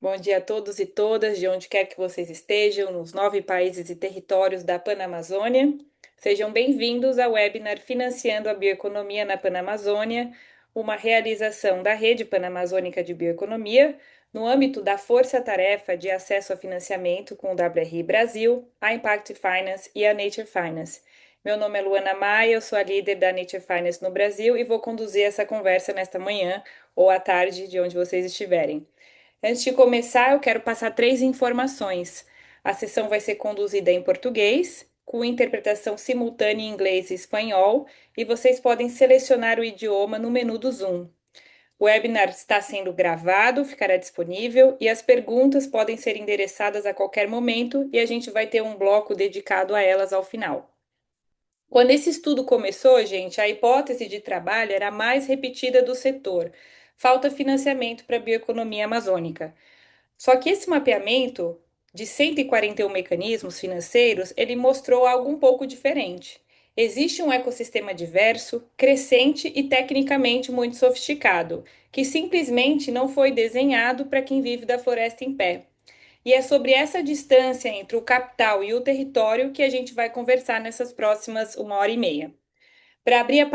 Bom dia a todos e todas, de onde quer que vocês estejam, nos 9 países e territórios da Panamazônia. Sejam bem-vindos ao webinar Financiando a Bioeconomia na Panamazônia, uma realização da Rede Panamazônica de Bioeconomia, no âmbito da Força-Tarefa de Acesso a Financiamento com o WRI Brasil, a Impact Finance e a Nature Finance. Meu nome é Luana Maia, eu sou a líder da Nature Finance no Brasil e vou conduzir essa conversa nesta manhã ou à tarde, de onde vocês estiverem. Antes de começar, eu quero passar 3 informações. A sessão vai ser conduzida em português, com interpretação simultânea em inglês e espanhol, e vocês podem selecionar o idioma no menu do Zoom. O webinar está sendo gravado, ficará disponível e as perguntas podem ser endereçadas a qualquer momento e a gente vai ter um bloco dedicado a elas ao final. Quando esse estudo começou, gente, a hipótese de trabalho era a mais repetida do setor. Falta financiamento para a bioeconomia amazônica. Só que esse mapeamento de 141 mecanismos financeiros, ele mostrou algo um pouco diferente. Existe um ecossistema diverso, crescente e tecnicamente muito sofisticado, que simplesmente não foi desenhado para quem vive da floresta em pé. E é sobre essa distância entre o capital e o território que a gente vai conversar nessas próximas 1 hora e meia. Para abrir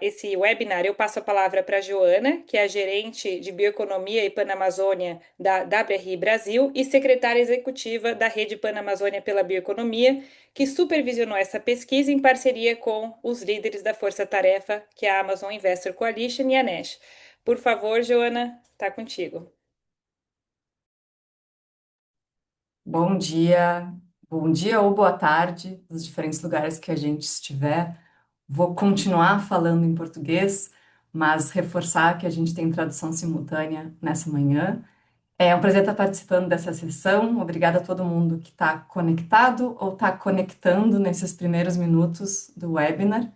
esse webinar, eu passo a palavra para a Joana, que é a gerente de Bioeconomia e Panamazônia da WRI Brasil e secretária executiva da Rede Panamazônia pela Bioeconomia, que supervisionou essa pesquisa em parceria com os líderes da Força Tarefa, que é a Amazon Investor Coalition e a NESH. Por favor, Joana, está contigo. Bom dia ou boa tarde, nos diferentes lugares que a gente estiver. Vou continuar falando em português, mas reforçar que a gente tem tradução simultânea nessa manhã. É um prazer estar participando dessa sessão. Obrigada a todo mundo que está conectado ou está conectando nesses primeiros minutos do webinar.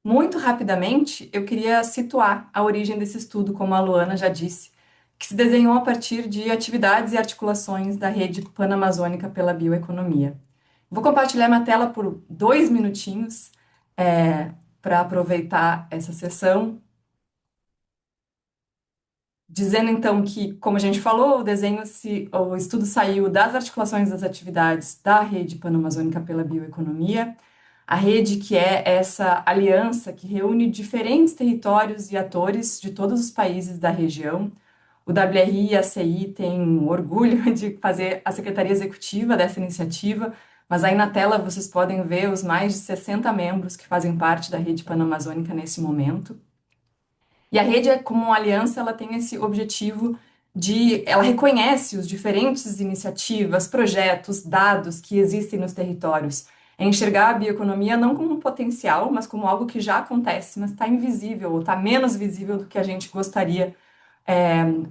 Muito rapidamente, eu queria situar a origem desse estudo, como a Luana já disse, que se desenhou a partir de atividades e articulações da Rede Panamazônica pela Bioeconomia. Vou compartilhar minha tela por 2 minutinhos, para aproveitar essa sessão, dizendo então que, como a gente falou, o estudo saiu das articulações das atividades da Rede Panamazônica pela Bioeconomia, a rede que é essa aliança que reúne diferentes territórios e atores de todos os países da região. O WRI e a CI têm orgulho de fazer a secretaria executiva dessa iniciativa, mas aí na tela vocês podem ver os mais de 60 membros que fazem parte da rede panamazônica nesse momento. E a rede, como uma aliança, ela tem esse objetivo ela reconhece os diferentes iniciativas, projetos, dados que existem nos territórios. É enxergar a bioeconomia não como um potencial, mas como algo que já acontece, mas está invisível, ou está menos visível do que a gente gostaria,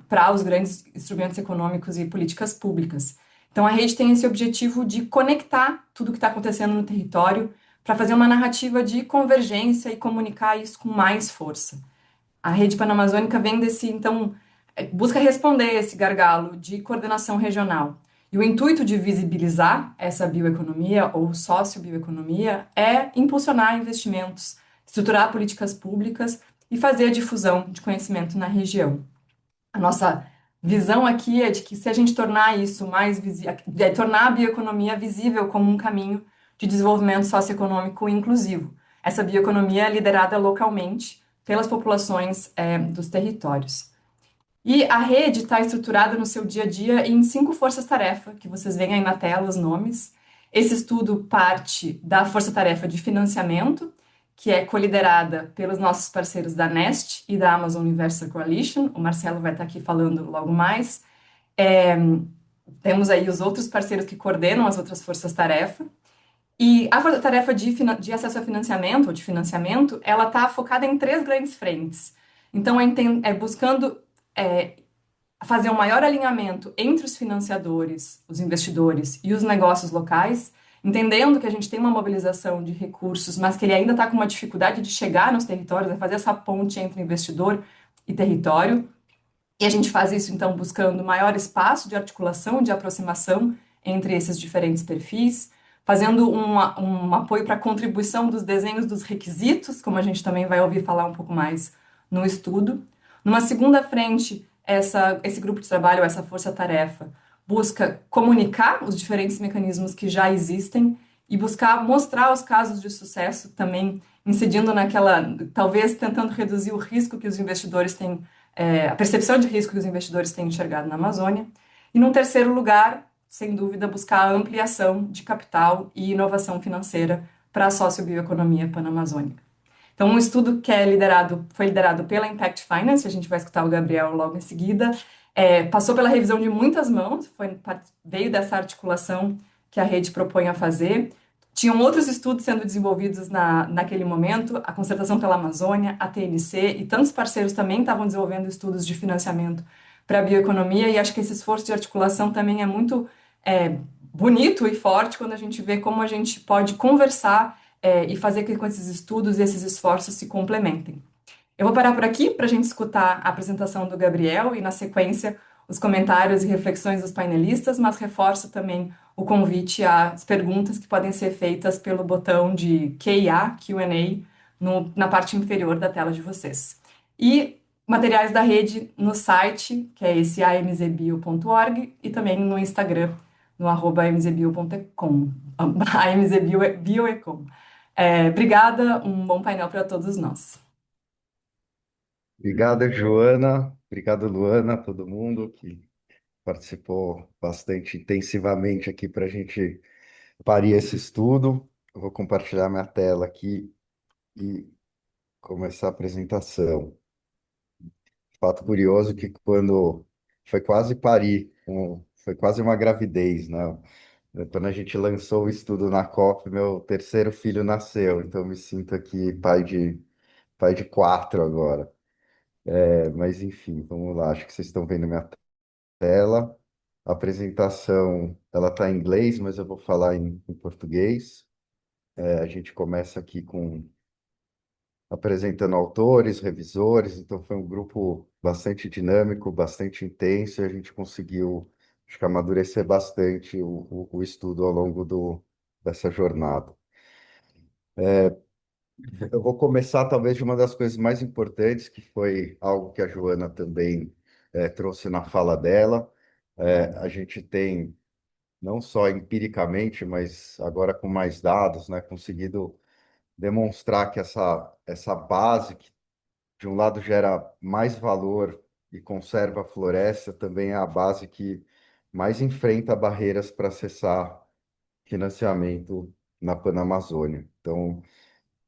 para os grandes instrumentos econômicos e políticas públicas. Então, a rede tem esse objetivo de conectar tudo o que está acontecendo no território para fazer uma narrativa de convergência e comunicar isso com mais força. A rede panamazônica vem então, busca responder esse gargalo de coordenação regional. E o intuito de visibilizar essa bioeconomia ou sociobioeconomia é impulsionar investimentos, estruturar políticas públicas e fazer a difusão de conhecimento na região. A nossa visão aqui é de que se a gente tornar isso mais visível, tornar a bioeconomia visível como um caminho de desenvolvimento socioeconômico inclusivo. Essa bioeconomia é liderada localmente pelas populações dos territórios. E a rede está estruturada no seu dia a dia em 5 forças-tarefa, que vocês veem aí na tela os nomes. Esse estudo parte da força-tarefa de financiamento, que é coliderada pelos nossos parceiros da Nest e da Amazon Universal Coalition. O Marcelo vai estar aqui falando logo mais. É, Temos aí os outros parceiros que coordenam as outras forças-tarefa. E a força-tarefa de acesso a financiamento, ou de financiamento, ela está focada em 3 grandes frentes. Então, é buscando fazer um maior alinhamento entre os financiadores, os investidores e os negócios locais, entendendo que a gente tem uma mobilização de recursos, mas que ele ainda está com uma dificuldade de chegar nos territórios, é fazer essa ponte entre investidor e território. E a gente faz isso, então, buscando maior espaço de articulação, de aproximação entre esses diferentes perfis, fazendo um apoio para a contribuição dos desenhos dos requisitos, como a gente também vai ouvir falar um pouco mais no estudo. Numa segunda frente, esse grupo de trabalho, essa força-tarefa, busca comunicar os diferentes mecanismos que já existem e buscar mostrar os casos de sucesso também, incidindo naquela, talvez tentando reduzir o risco que os investidores têm, a percepção de risco que os investidores têm enxergado na Amazônia. E, num terceiro lugar, sem dúvida, buscar a ampliação de capital e inovação financeira para a sociobioeconomia panamazônica. Então, um estudo que foi liderado pela Impact Finance, a gente vai escutar o Gabriel logo em seguida, passou pela revisão de muitas mãos, veio dessa articulação que a rede propõe a fazer. Tinham outros estudos sendo desenvolvidos naquele momento, a Concertação pela Amazônia, a TNC, e tantos parceiros também estavam desenvolvendo estudos de financiamento para a bioeconomia, e acho que esse esforço de articulação também é muito é, bonito e forte quando a gente vê como a gente pode conversar e fazer com que esses estudos e esses esforços se complementem. Eu vou parar por aqui para a gente escutar a apresentação do Gabriel e, na sequência, os comentários e reflexões dos painelistas, mas reforço também o convite às perguntas que podem ser feitas pelo botão de Q&A, Q&A, na parte inferior da tela de vocês. E materiais da rede no site, que é esse amzbio.org, e também no Instagram, no @amzbio.com, amzbioecom. Obrigada, um bom painel para todos nós. Obrigado, Joana. Obrigado, Luana, todo mundo que participou bastante intensivamente aqui para a gente parir esse estudo. Eu vou compartilhar minha tela aqui e começar a apresentação. Fato curioso que quando foi quase parir, foi quase uma gravidez, né? Quando a gente lançou o estudo na COP, meu terceiro filho nasceu, então eu me sinto aqui pai de quatro agora. Mas enfim, vamos lá. Acho que vocês estão vendo minha tela. A apresentação, ela está em inglês, mas eu vou falar em português. A gente começa aqui com apresentando autores, revisores, então foi um grupo bastante dinâmico, bastante intenso, e a gente conseguiu, acho que amadurecer bastante o estudo ao longo dessa jornada. Eu vou começar, talvez, de uma das coisas mais importantes, que foi algo que a Joana também trouxe na fala dela. A gente tem, não só empiricamente, mas agora com mais dados, né, conseguido demonstrar que essa base, que de um lado gera mais valor e conserva a floresta, também é a base que mais enfrenta barreiras para acessar financiamento na Panamazônia. Então,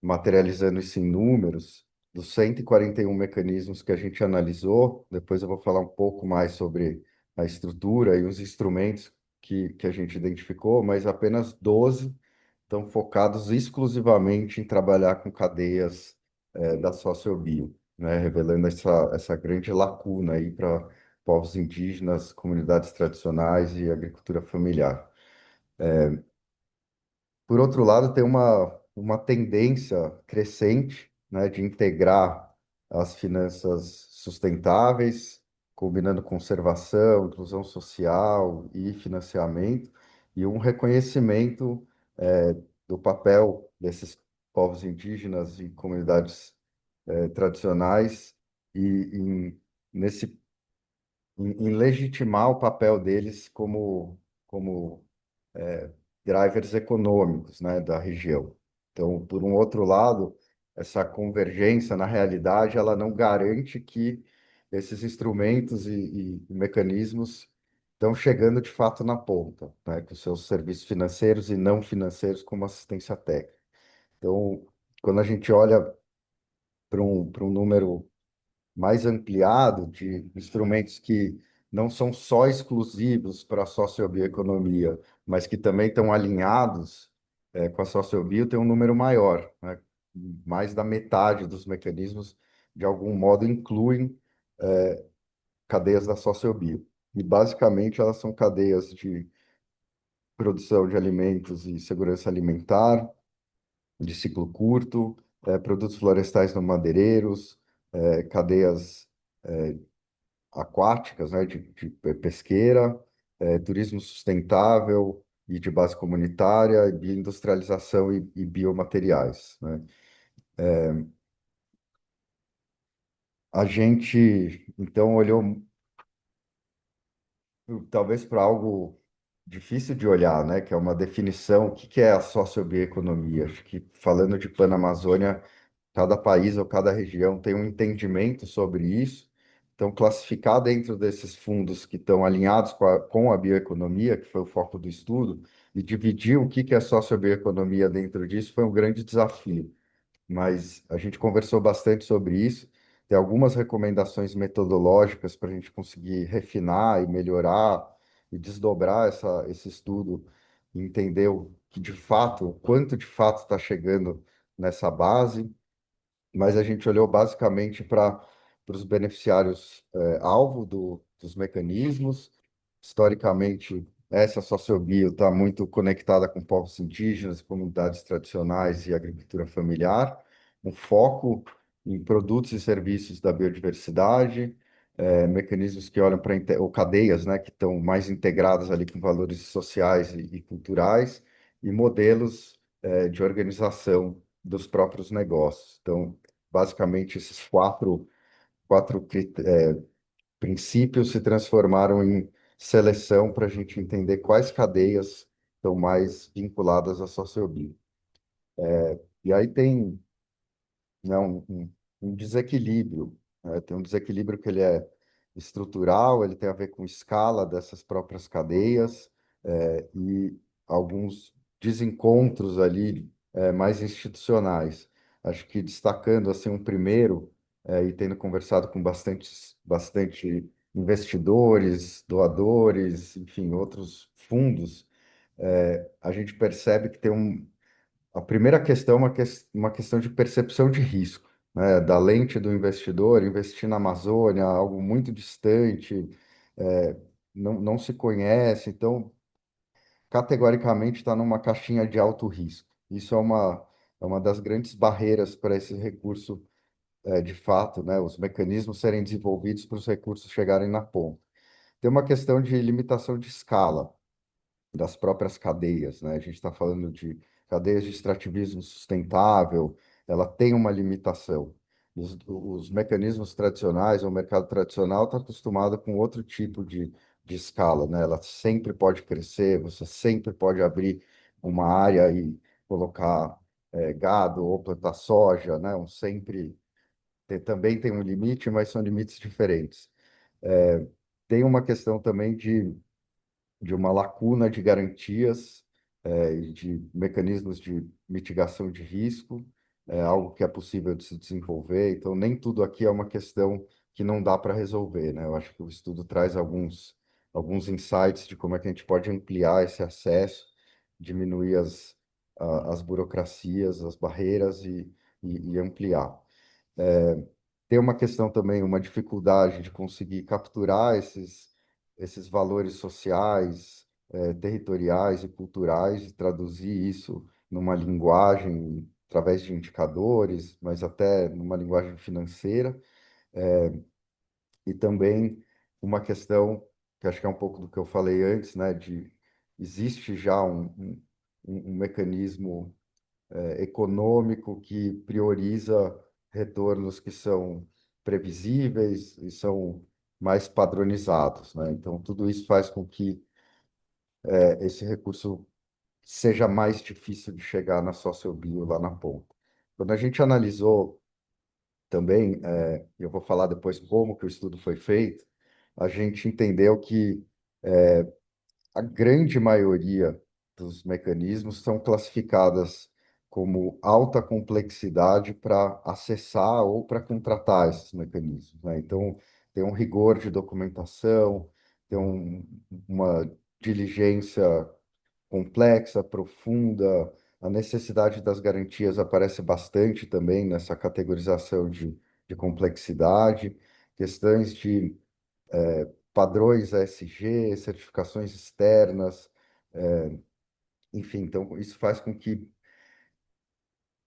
materializando isso em números, dos 141 mecanismos que a gente analisou, depois eu vou falar um pouco mais sobre a estrutura e os instrumentos que a gente identificou, mas apenas 12 estão focados exclusivamente em trabalhar com cadeias da sociobio, né, revelando essa grande lacuna aí para povos indígenas, comunidades tradicionais e agricultura familiar. Por outro lado, tem uma tendência crescente, né, de integrar as finanças sustentáveis, combinando conservação, inclusão social e financiamento, e um reconhecimento, do papel desses povos indígenas e comunidades, tradicionais e nesse, em legitimar o papel deles como drivers econômicos, né, da região. Então, por um outro lado, essa convergência na realidade, ela não garante que esses instrumentos e mecanismos estão chegando de fato na ponta, né, com seus serviços financeiros e não financeiros como assistência técnica. Então, quando a gente olha para um número mais ampliado de instrumentos que não são só exclusivos para a sociobioeconomia, mas que também estão alinhados com a sociobio, tem um número maior, né? Mais da metade dos mecanismos, de algum modo, incluem cadeias da sociobio. E, basicamente, elas são cadeias de produção de alimentos e segurança alimentar, de ciclo curto, produtos florestais não madeireiros, cadeias aquáticas, né, de pesqueira, turismo sustentável e de base comunitária, bioindustrialização e biomateriais, né? A gente, então, olhou. talvez para algo difícil de olhar, né? Que é uma definição. O que que é a sociobioeconomia? Acho que falando de Panamazônia, cada país ou cada região tem um entendimento sobre isso. Então, classificar dentro desses fundos que estão alinhados com a bioeconomia, que foi o foco do estudo, e dividir o que que é sociobioeconomia dentro disso foi um grande desafio, mas a gente conversou bastante sobre isso. Tem algumas recomendações metodológicas para a gente conseguir refinar e melhorar e desdobrar esse estudo e entender o que de fato, o quanto de fato está chegando nessa base, mas a gente olhou basicamente para os beneficiários alvo dos mecanismos. Historicamente, essa sociobio está muito conectada com povos indígenas, comunidades tradicionais e agricultura familiar, um foco em produtos e serviços da biodiversidade, mecanismos que olham para ou cadeias, né, que estão mais integradas ali com valores sociais e culturais, e modelos de organização dos próprios negócios. Então, basicamente, esses princípios se transformaram em seleção para a gente entender quais cadeias estão mais vinculadas à sociobio. E aí tem, né, um desequilíbrio, né? Tem um desequilíbrio que ele é estrutural, ele tem a ver com escala dessas próprias cadeias, e alguns desencontros ali, mais institucionais. Acho que destacando assim um primeiro, e tendo conversado com bastante investidores, doadores, enfim, outros fundos, a gente percebe que tem a primeira questão é uma questão de percepção de risco, né? Da lente do investidor, investir na Amazônia, algo muito distante, é, não se conhece, então, categoricamente, está numa caixinha de alto risco. Isso é uma das grandes barreiras para esse recurso, de fato, né? Os mecanismos serem desenvolvidos para os recursos chegarem na ponta. Tem uma questão de limitação de escala das próprias cadeias, né? A gente está falando de cadeias de extrativismo sustentável, ela tem uma limitação. Os mecanismos tradicionais, o mercado tradicional está acostumado com outro tipo de escala, né? Ela sempre pode crescer, você sempre pode abrir uma área e colocar gado ou plantar soja, né? Também tem um limite, mas são limites diferentes. Tem uma questão também de uma lacuna de garantias, e de mecanismos de mitigação de risco, é algo que é possível de se desenvolver. Então, nem tudo aqui é uma questão que não dá para resolver, né? Eu acho que o estudo traz alguns insights de como é que a gente pode ampliar esse acesso, diminuir as burocracias, as barreiras e ampliar. Tem uma questão também, uma dificuldade de conseguir capturar esses valores sociais, territoriais e culturais e traduzir isso numa linguagem através de indicadores, mas até numa linguagem financeira. E também uma questão que acho que é um pouco do que eu falei antes, né, de existe já um mecanismo econômico que prioriza retornos que são previsíveis e são mais padronizados, né? Então, tudo isso faz com que esse recurso seja mais difícil de chegar na sociobio lá na ponta. Quando a gente analisou também, eu vou falar depois como que o estudo foi feito, a gente entendeu que a grande maioria dos mecanismos são classificadas como alta complexidade para acessar ou para contratar esses mecanismos, né? Então, tem um rigor de documentação, tem uma diligência complexa, profunda, a necessidade das garantias aparece bastante também nessa categorização de complexidade, questões de padrões ESG, certificações externas, enfim, então isso faz com que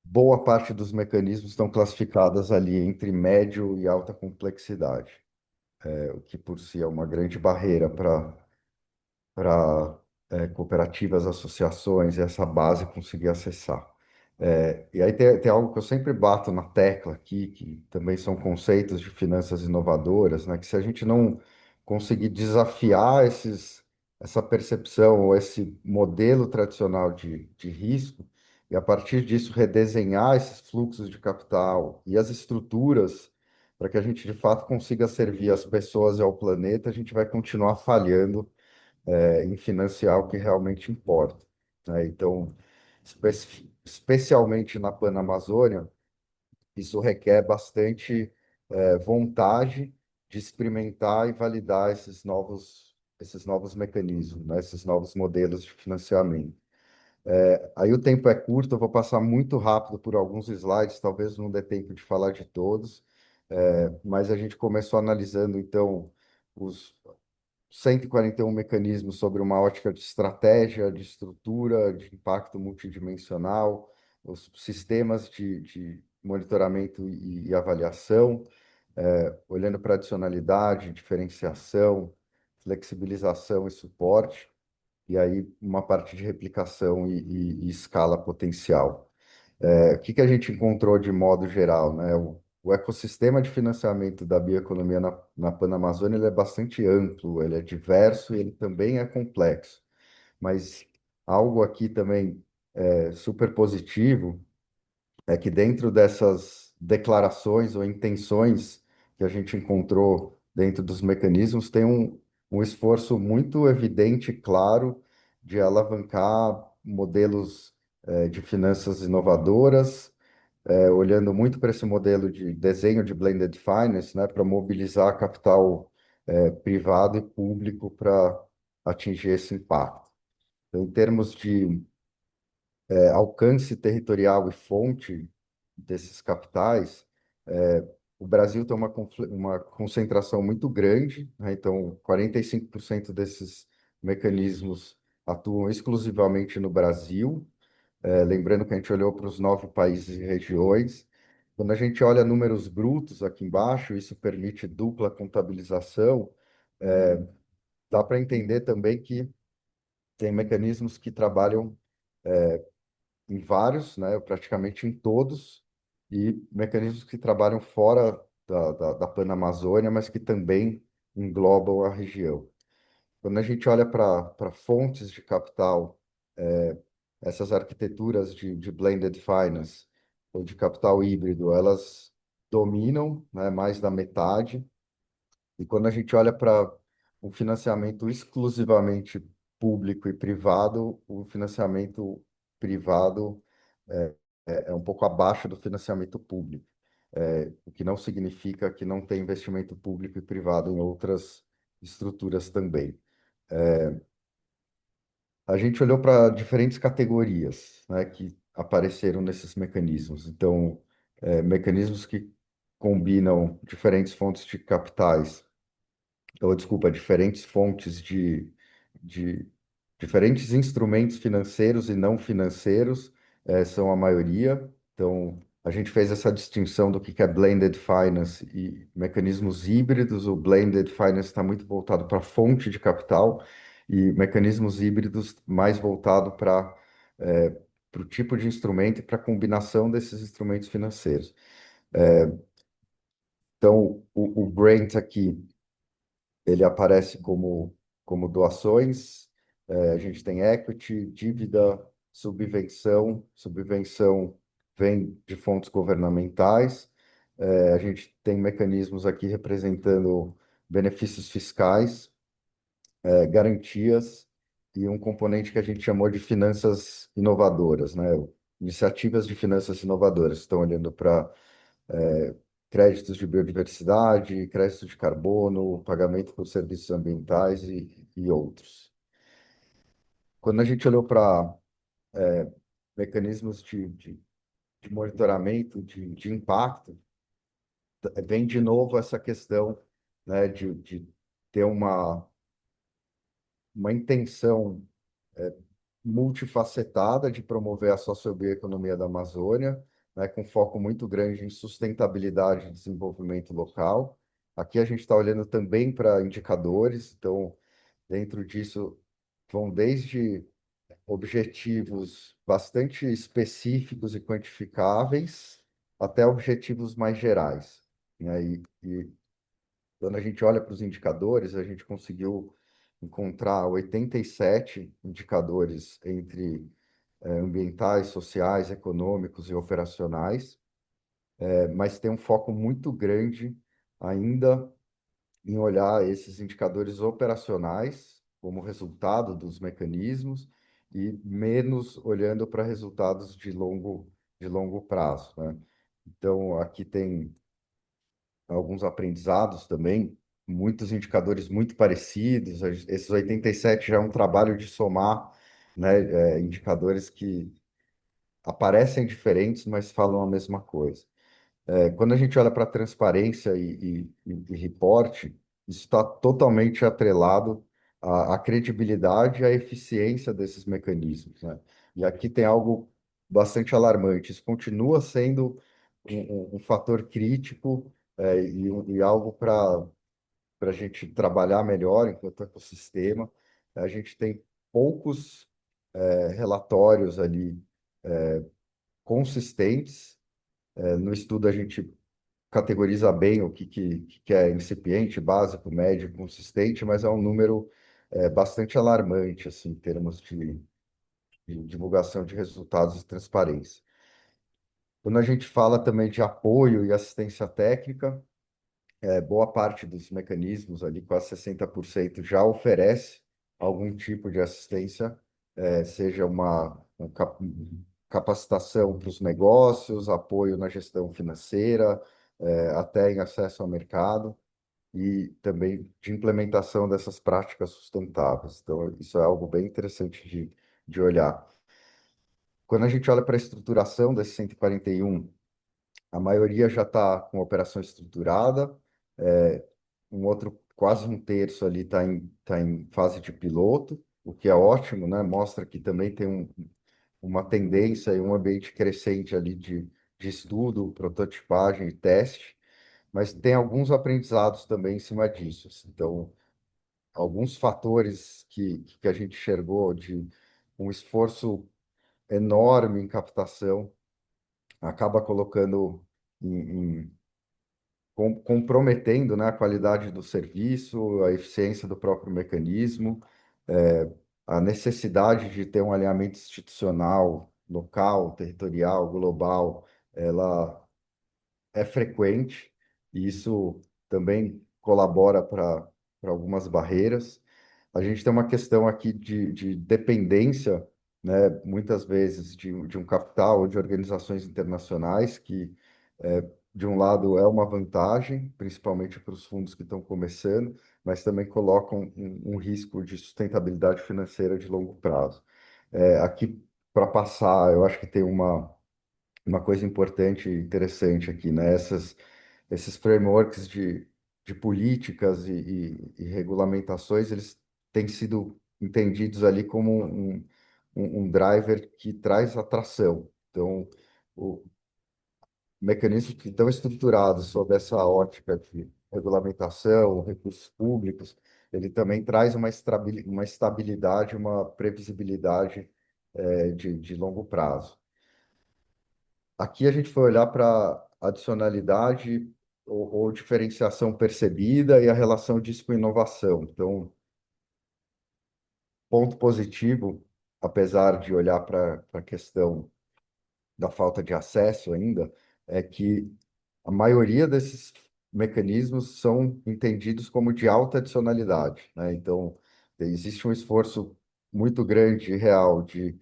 boa parte dos mecanismos estão classificadas ali entre médio e alta complexidade, o que por si é uma grande barreira para cooperativas, associações, e essa base conseguir acessar. E aí tem algo que eu sempre bato na tecla aqui, que também são conceitos de finanças inovadoras, né? Que se a gente não conseguir desafiar essa percepção ou esse modelo tradicional de risco, e a partir disso redesenhar esses fluxos de capital e as estruturas para que a gente de fato consiga servir as pessoas e ao planeta, a gente vai continuar falhando em financiar o que realmente importa, né? Então, especialmente na Panamazônia, isso requer bastante vontade de experimentar e validar esses novos mecanismos, né? Esses novos modelos de financiamento. Aí o tempo é curto, eu vou passar muito rápido por alguns slides, talvez não dê tempo de falar de todos, mas a gente começou analisando, então, os 141 mecanismos sobre uma ótica de estratégia, de estrutura, de impacto multidimensional, os sistemas de monitoramento e avaliação, olhando para adicionalidade, diferenciação, flexibilização e suporte, e aí uma parte de replicação e escala potencial. O que que a gente encontrou de modo geral, né? O ecossistema de financiamento da bioeconomia na Panamazônia ele é bastante amplo, ele é diverso e ele também é complexo. Mas algo aqui também super positivo é que dentro dessas declarações ou intenções que a gente encontrou dentro dos mecanismos, tem um esforço muito evidente e claro de alavancar modelos de finanças inovadoras, olhando muito para esse modelo de desenho de blended finance, né, para mobilizar capital privado e público para atingir esse impacto. Então, em termos de alcance territorial e fonte desses capitais, o Brasil tem uma concentração muito grande, né? Então, 45% desses mecanismos atuam exclusivamente no Brasil. Lembrando que a gente olhou para os 9 países e regiões. Quando a gente olha números brutos aqui embaixo, isso permite dupla contabilização. Dá para entender também que tem mecanismos que trabalham em vários, né, praticamente em todos, e mecanismos que trabalham fora da Panamazônia, mas que também englobam a região. Quando a gente olha para fontes de capital, essas arquiteturas de blended finance ou de capital híbrido, elas dominam, né, mais da metade. E quando a gente olha para um financiamento exclusivamente público e privado, o financiamento privado é um pouco abaixo do financiamento público, o que não significa que não tem investimento público e privado em outras estruturas também. A gente olhou para diferentes categorias, né, que apareceram nesses mecanismos. Então, mecanismos que combinam diferentes fontes de capitais, ou desculpa, diferentes fontes de diferentes instrumentos financeiros e não financeiros, são a maioria. Então, a gente fez essa distinção do que é blended finance e mecanismos híbridos. O blended finance está muito voltado para a fonte de capital e mecanismos híbridos mais voltado para o tipo de instrumento e para a combinação desses instrumentos financeiros. Então, o grant aqui ele aparece como doações, a gente tem equity, dívida, subvenção. Subvenção vem de fontes governamentais. A gente tem mecanismos aqui representando benefícios fiscais, garantias e um componente que a gente chamou de finanças inovadoras, né? Iniciativas de finanças inovadoras. Estão olhando para créditos de biodiversidade, crédito de carbono, pagamento por serviços ambientais e outros. Quando a gente olhou para mecanismos de monitoramento de impacto, vem de novo essa questão, né, de ter uma intenção multifacetada de promover a sociobioeconomia da Amazônia, né, com foco muito grande em sustentabilidade e desenvolvimento local. Aqui a gente está olhando também para indicadores, então, dentro disso, vão desde objetivos bastante específicos e quantificáveis até objetivos mais gerais, né? Quando a gente olha para os indicadores, a gente conseguiu encontrar 87 indicadores entre ambientais, sociais, econômicos e operacionais, mas tem um foco muito grande ainda em olhar esses indicadores operacionais como resultado dos mecanismos e menos olhando para resultados de longo prazo, né? Então, aqui tem alguns aprendizados também, muitos indicadores muito parecidos. Esses 87 já é um trabalho de somar, né, indicadores que aparecem diferentes, mas falam a mesma coisa. Quando a gente olha para transparência e reporte, isso está totalmente atrelado à credibilidade e à eficiência desses mecanismos, né? E aqui tem algo bastante alarmante. Isso continua sendo um fator crítico, e algo para a gente trabalhar melhor enquanto ecossistema. A gente tem poucos relatórios ali consistentes. No estudo a gente categoriza bem o que é incipiente, básico, médio, consistente, mas é um número bastante alarmante, assim, em termos de divulgação de resultados e transparência. Quando a gente fala também de apoio e assistência técnica, boa parte dos mecanismos, ali quase 60%, já oferece algum tipo de assistência, seja capacitação para os negócios, apoio na gestão financeira, até em acesso ao mercado e também de implementação dessas práticas sustentáveis. Então, isso é algo bem interessante de olhar. Quando a gente olha para a estruturação desses 141, a maioria já está com operação estruturada, um outro, quase um terço ali tá em fase de piloto, o que é ótimo, né? Mostra que também tem uma tendência e um ambiente crescente ali de estudo, prototipagem e teste, mas tem alguns aprendizados também em cima disso, assim. Então, alguns fatores que a gente enxergou de um esforço enorme em captação acaba colocando comprometendo, né, a qualidade do serviço, a eficiência do próprio mecanismo, a necessidade de ter um alinhamento institucional, local, territorial, global, ela é frequente e isso também colabora para algumas barreiras. A gente tem uma questão aqui de dependência, né, muitas vezes de um capital ou de organizações internacionais que, de um lado, é uma vantagem, principalmente para os fundos que estão começando, mas também colocam um risco de sustentabilidade financeira de longo prazo. Aqui, para passar, eu acho que tem uma coisa importante e interessante aqui, né? Esses frameworks de políticas e regulamentações, eles têm sido entendidos ali como um driver que traz atração. Então, o mecanismos que estão estruturados sob essa ótica de regulamentação, recursos públicos, ele também traz uma estabilidade, uma previsibilidade, de longo prazo. Aqui a gente foi olhar para adicionalidade ou diferenciação percebida e a relação disso com inovação. Então, ponto positivo, apesar de olhar para a questão da falta de acesso ainda, é que a maioria desses mecanismos são entendidos como de alta adicionalidade, né? Então, existe um esforço muito grande e real de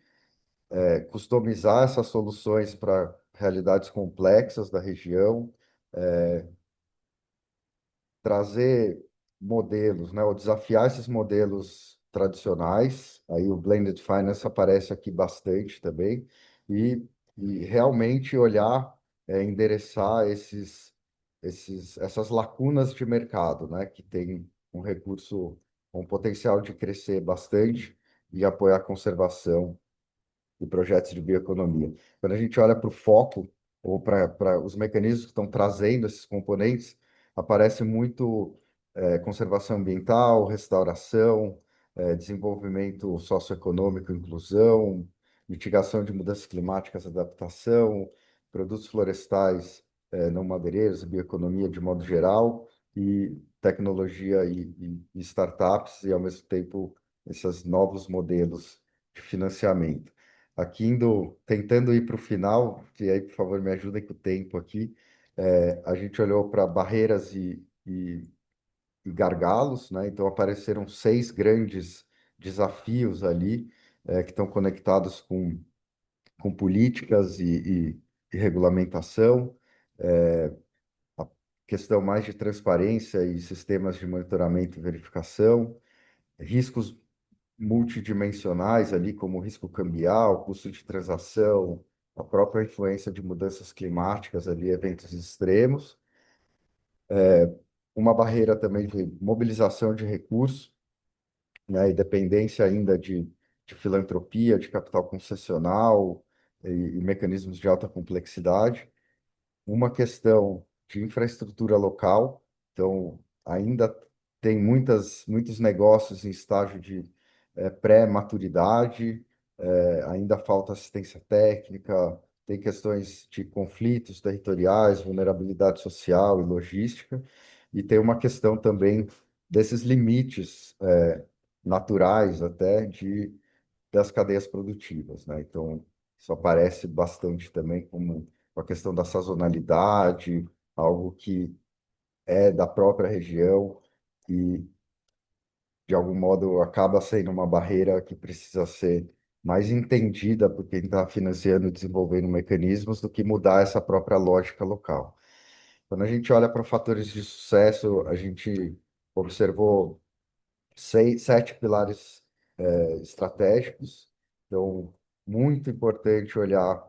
customizar essas soluções para realidades complexas da região, trazer modelos, né, ou desafiar esses modelos tradicionais. Aí o blended finance aparece aqui bastante também e, e realmente olhar, endereçar essas lacunas de mercado, né, que tem um recurso com potencial de crescer bastante e apoiar a conservação e projetos de bioeconomia. Quando a gente olha para o foco ou para os mecanismos que estão trazendo esses componentes, aparece muito conservação ambiental, restauração, desenvolvimento socioeconômico, inclusão, mitigação de mudanças climáticas, adaptação, produtos florestais não madeireiros, bioeconomia de modo geral, tecnologia e startups e, ao mesmo tempo, esses novos modelos de financiamento. Aqui tentando ir para o final, que aí, por favor, me ajudem com o tempo aqui, a gente olhou para barreiras e gargalos, né? Então apareceram 6 grandes desafios ali, que estão conectados com políticas e regulamentação, a questão mais de transparência e sistemas de monitoramento e verificação, riscos multidimensionais ali, como risco cambial, custo de transação, a própria influência de mudanças climáticas ali, eventos extremos, uma barreira também de mobilização de recursos, né, e dependência ainda de filantropia, de capital concessional e mecanismos de alta complexidade. Uma questão de infraestrutura local, então ainda tem muitos negócios em estágio de pré-maturidade, ainda falta assistência técnica, tem questões de conflitos territoriais, vulnerabilidade social e logística, e tem uma questão também desses limites naturais até das cadeias produtivas, né? Então, isso aparece bastante também como a questão da sazonalidade, algo que é da própria região e, de algum modo, acaba sendo uma barreira que precisa ser mais entendida por quem está financiando e desenvolvendo mecanismos do que mudar essa própria lógica local. Quando a gente olha para fatores de sucesso, a gente observou 7 pilares estratégicos. Então, muito importante olhar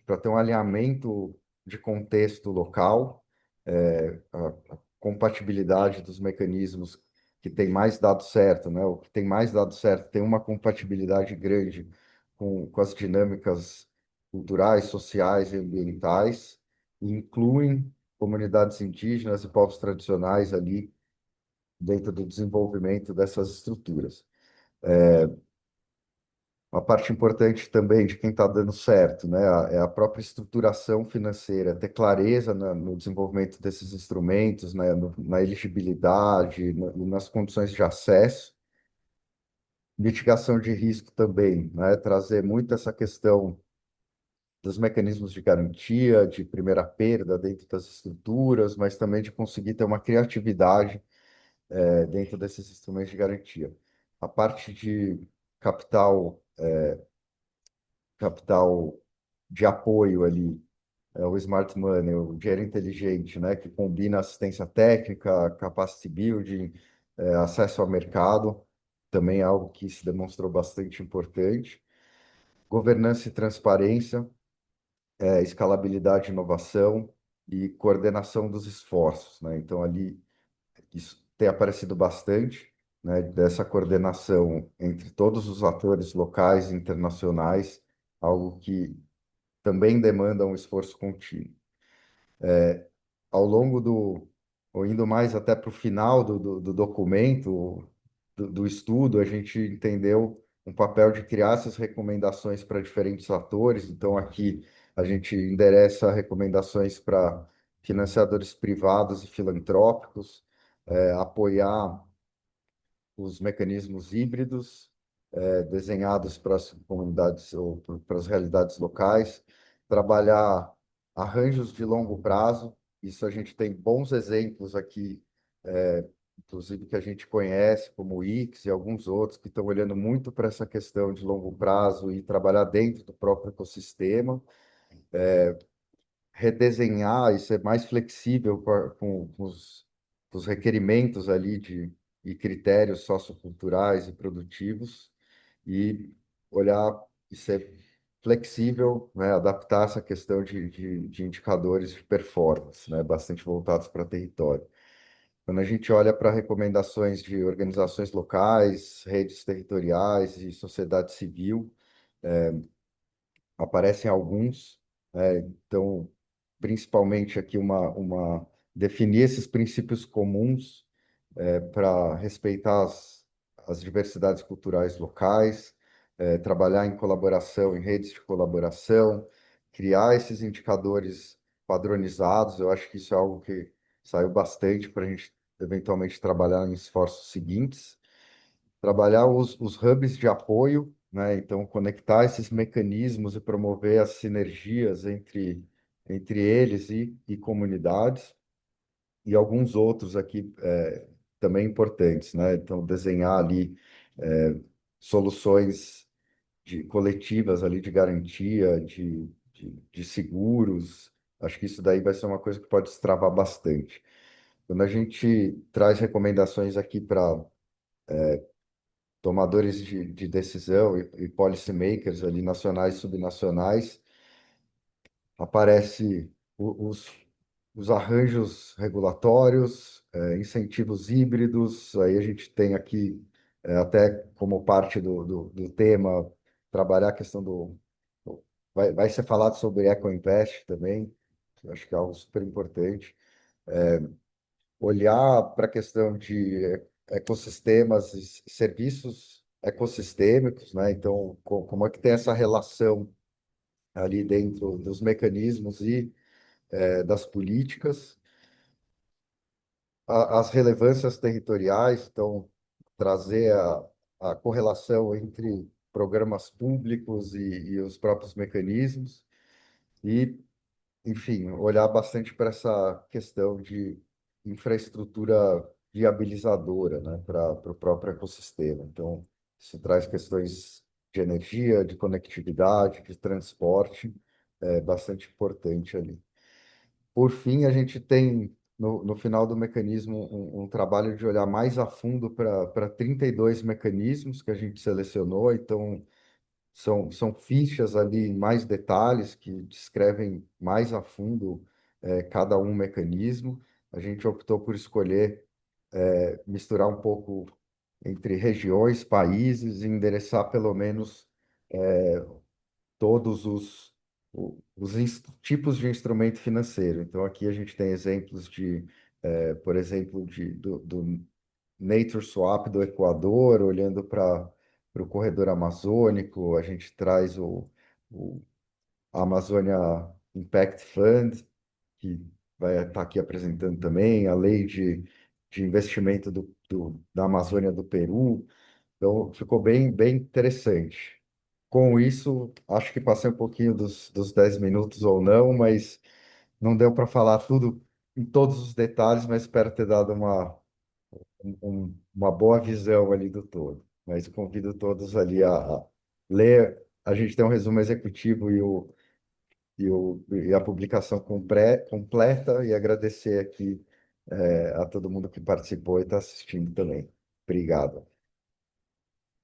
para ter um alinhamento de contexto local, a compatibilidade dos mecanismos que tem mais dado certo, né? O que tem mais dado certo tem uma compatibilidade grande com as dinâmicas culturais, sociais e ambientais, e incluem comunidades indígenas e povos tradicionais ali dentro do desenvolvimento dessas estruturas. Uma parte importante também de quem está dando certo, né, é a própria estruturação financeira, ter clareza no desenvolvimento desses instrumentos, né, na elegibilidade, nas condições de acesso, mitigação de risco também, né, trazer muito essa questão dos mecanismos de garantia, de primeira perda dentro das estruturas, mas também de conseguir ter uma criatividade dentro desses instrumentos de garantia. A parte de capital, capital de apoio ali, o smart money, o dinheiro inteligente, né, que combina assistência técnica, capacity building, acesso ao mercado, também é algo que se demonstrou bastante importante. Governança e transparência, escalabilidade e inovação e coordenação dos esforços, né? Então, ali isso tem aparecido bastante, né, dessa coordenação entre todos os atores locais e internacionais, algo que também demanda um esforço contínuo. Ao longo ou indo mais até para o final do documento, do estudo, a gente entendeu um papel de criar essas recomendações para diferentes atores. Então, aqui a gente endereça recomendações para financiadores privados e filantrópicos, apoiar os mecanismos híbridos desenhados para as comunidades ou para as realidades locais, trabalhar arranjos de longo prazo. Isso a gente tem bons exemplos aqui, inclusive que a gente conhece, como o Ix e alguns outros, que estão olhando muito para essa questão de longo prazo e trabalhar dentro do próprio ecossistema, redesenhar e ser mais flexível com os requerimentos ali e critérios socioculturais e produtivos e olhar e ser flexível, né, adaptar essa questão de indicadores de performance, né, bastante voltados para território. Quando a gente olha para recomendações de organizações locais, redes territoriais e sociedade civil, aparecem alguns, então, principalmente aqui definir esses princípios comuns para respeitar as diversidades culturais locais, trabalhar em colaboração, em redes de colaboração, criar esses indicadores padronizados. Eu acho que isso é algo que saiu bastante para a gente eventualmente trabalhar em esforços seguintes, trabalhar os hubs de apoio, né? Então, conectar esses mecanismos e promover as sinergias entre eles e comunidades, e alguns outros aqui também importantes, né? Então, desenhar ali soluções coletivas ali de garantia, de seguros. Acho que isso daí vai ser uma coisa que pode destravar bastante. Quando a gente traz recomendações aqui para tomadores de decisão e policy makers ali nacionais e subnacionais, aparece os arranjos regulatórios, incentivos híbridos. Aí a gente tem aqui, até como parte do tema, trabalhar a questão vai ser falado sobre EcoInvest também, eu acho que é algo super importante. Olhar para a questão de ecossistemas e serviços ecossistêmicos, né? Então, como é que tem essa relação ali dentro dos mecanismos e das políticas, as relevâncias territoriais, então, trazer a correlação entre programas públicos e os próprios mecanismos, e, enfim, olhar bastante para essa questão de infraestrutura viabilizadora, né, para o próprio ecossistema. Então, isso traz questões de energia, de conectividade, de transporte, bastante importante ali. Por fim, a gente tem, no final do mecanismo, um trabalho de olhar mais a fundo para 32 mecanismos que a gente selecionou. Então, são fichas ali em mais detalhes que descrevem mais a fundo cada um mecanismo. A gente optou por escolher misturar um pouco entre regiões, países e endereçar pelo menos todos tipos de instrumento financeiro. Então, aqui a gente tem exemplos por exemplo, do Nature Swap do Equador, olhando para o corredor amazônico. A gente traz o Amazônia Impact Fund, que vai estar aqui apresentando também, a lei de investimento da Amazônia do Peru. Então, ficou bem interessante. Com isso, acho que passei um pouquinho dos 10 minutos ou não, mas não deu para falar tudo em todos os detalhes, mas espero ter dado uma boa visão ali do todo. Mas convido todos ali a ler. A gente tem um resumo executivo e a publicação completa, e agradecer aqui a todo mundo que participou e está assistindo também. Obrigado.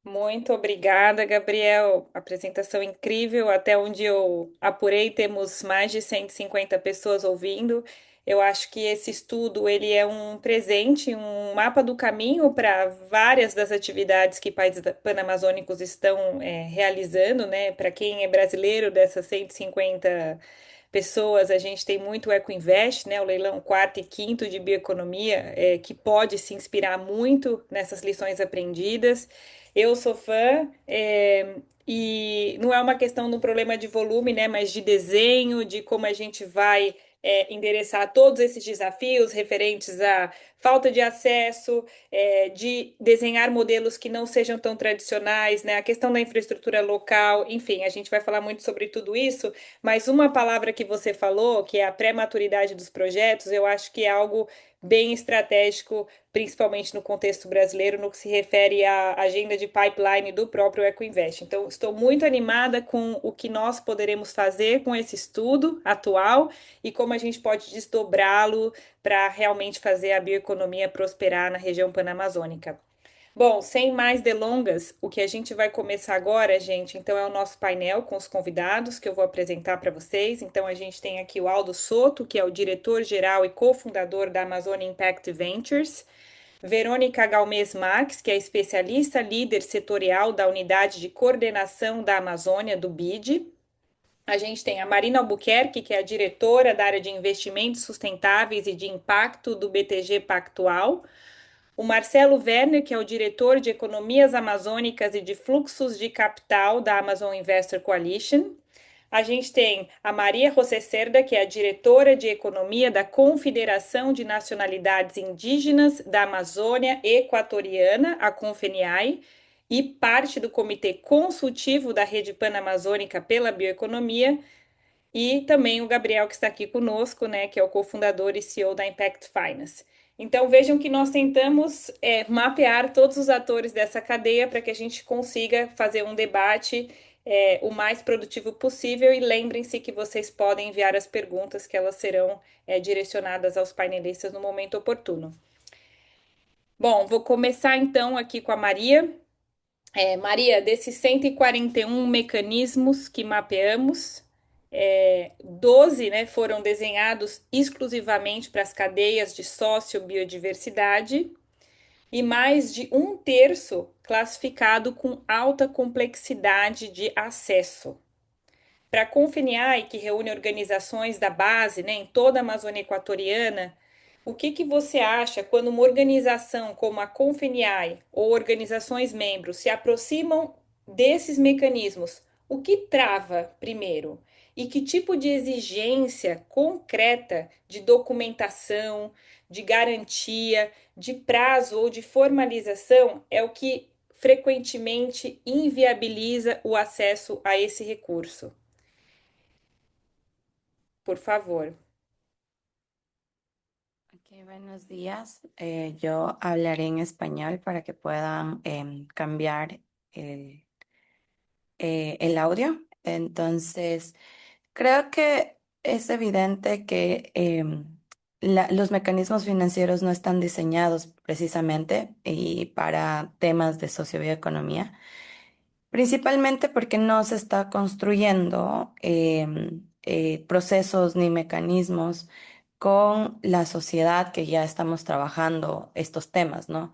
Muito obrigada, Gabriel. Apresentação incrível. Até onde eu apurei, temos mais de 150 pessoas ouvindo. Eu acho que esse estudo ele é um presente, um mapa do caminho para várias das atividades que países panamazônicos estão realizando, né? Para quem é brasileiro, dessas 150 pessoas, a gente tem muito EcoInvest, né? O leilão quarto e quinto de bioeconomia, que pode se inspirar muito nessas lições aprendidas. Eu sou fã, e não é uma questão do problema de volume, né, mas de desenho, de como a gente vai endereçar todos esses desafios referentes à falta de acesso, de desenhar modelos que não sejam tão tradicionais, né, a questão da infraestrutura local, enfim, a gente vai falar muito sobre tudo isso, mas uma palavra que você falou, que é a pré-maturidade dos projetos, eu acho que é algo bem estratégico, principalmente no contexto brasileiro, no que se refere à agenda de pipeline do próprio EcoInvest. Então, estou muito animada com o que nós poderemos fazer com esse estudo atual e como a gente pode desdobrá-lo para realmente fazer a bioeconomia prosperar na região panamazônica. Bom, sem mais delongas, o que a gente vai começar agora, gente, então é o nosso painel com os convidados que eu vou apresentar para vocês. Então a gente tem aqui o Aldo Soto, que é o diretor-geral e cofundador da Amazônia Impact Ventures, Verônica Galmez Max, que é especialista líder setorial da unidade de coordenação da Amazônia do BID. A gente tem a Marina Albuquerque, que é a diretora da área de investimentos sustentáveis e de impacto do BTG Pactual. O Marcelo Werner, que é o diretor de economias amazônicas e de fluxos de capital da Amazon Investor Coalition. A gente tem a Maria José Cerda, que é a diretora de economia da Confederação de Nacionalidades Indígenas da Amazônia Equatoriana, a Confeniai, e parte do Comitê Consultivo da Rede Panamazônica pela Bioeconomia, e também o Gabriel, que está aqui conosco, né, que é o cofundador e CEO da Impact Finance. Então vejam que nós tentamos mapear todos os atores dessa cadeia para que a gente consiga fazer um debate o mais produtivo possível, e lembrem-se que vocês podem enviar as perguntas que elas serão direcionadas aos painelistas no momento oportuno. Bom, vou começar então aqui com a Maria. Maria, desses 141 mecanismos que mapeamos, 12, né, foram desenhados exclusivamente para as cadeias de sociobiodiversidade, e mais de um terço classificado com alta complexidade de acesso. Para a Confiniai, que reúne organizações da base, né, em toda a Amazônia Equatoriana, o que você acha quando uma organização como a Confiniai ou organizações membros se aproximam desses mecanismos? O que trava primeiro? E que tipo de exigência concreta de documentação, de garantia, de prazo ou de formalização é o que frequentemente inviabiliza o acesso a esse recurso? Por favor. Ok, buenos días. Yo hablaré en español para que puedan cambiar el, el audio. Entonces, creo que es evidente que los mecanismos financieros no están diseñados precisamente y para temas de sociobioeconomía. Principalmente porque no se está construyendo procesos ni mecanismos con la sociedad que ya estamos trabajando estos temas, ¿no?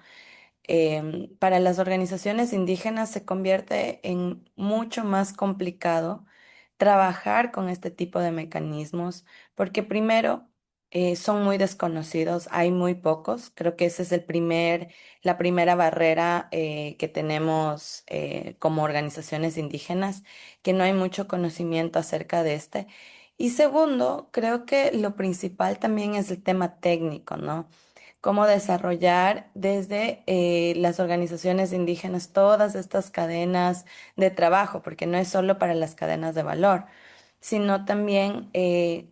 Para las organizaciones indígenas se convierte en mucho más complicado trabajar con este tipo de mecanismos, porque primero son muy desconocidos, hay muy pocos. Creo que ese es la primera barrera que tenemos como organizaciones indígenas, que no hay mucho conocimiento acerca de este. Y segundo, creo que lo principal también es el tema técnico, ¿no? Cómo desarrollar desde las organizaciones indígenas todas estas cadenas de trabajo, porque no es solo para las cadenas de valor, sino también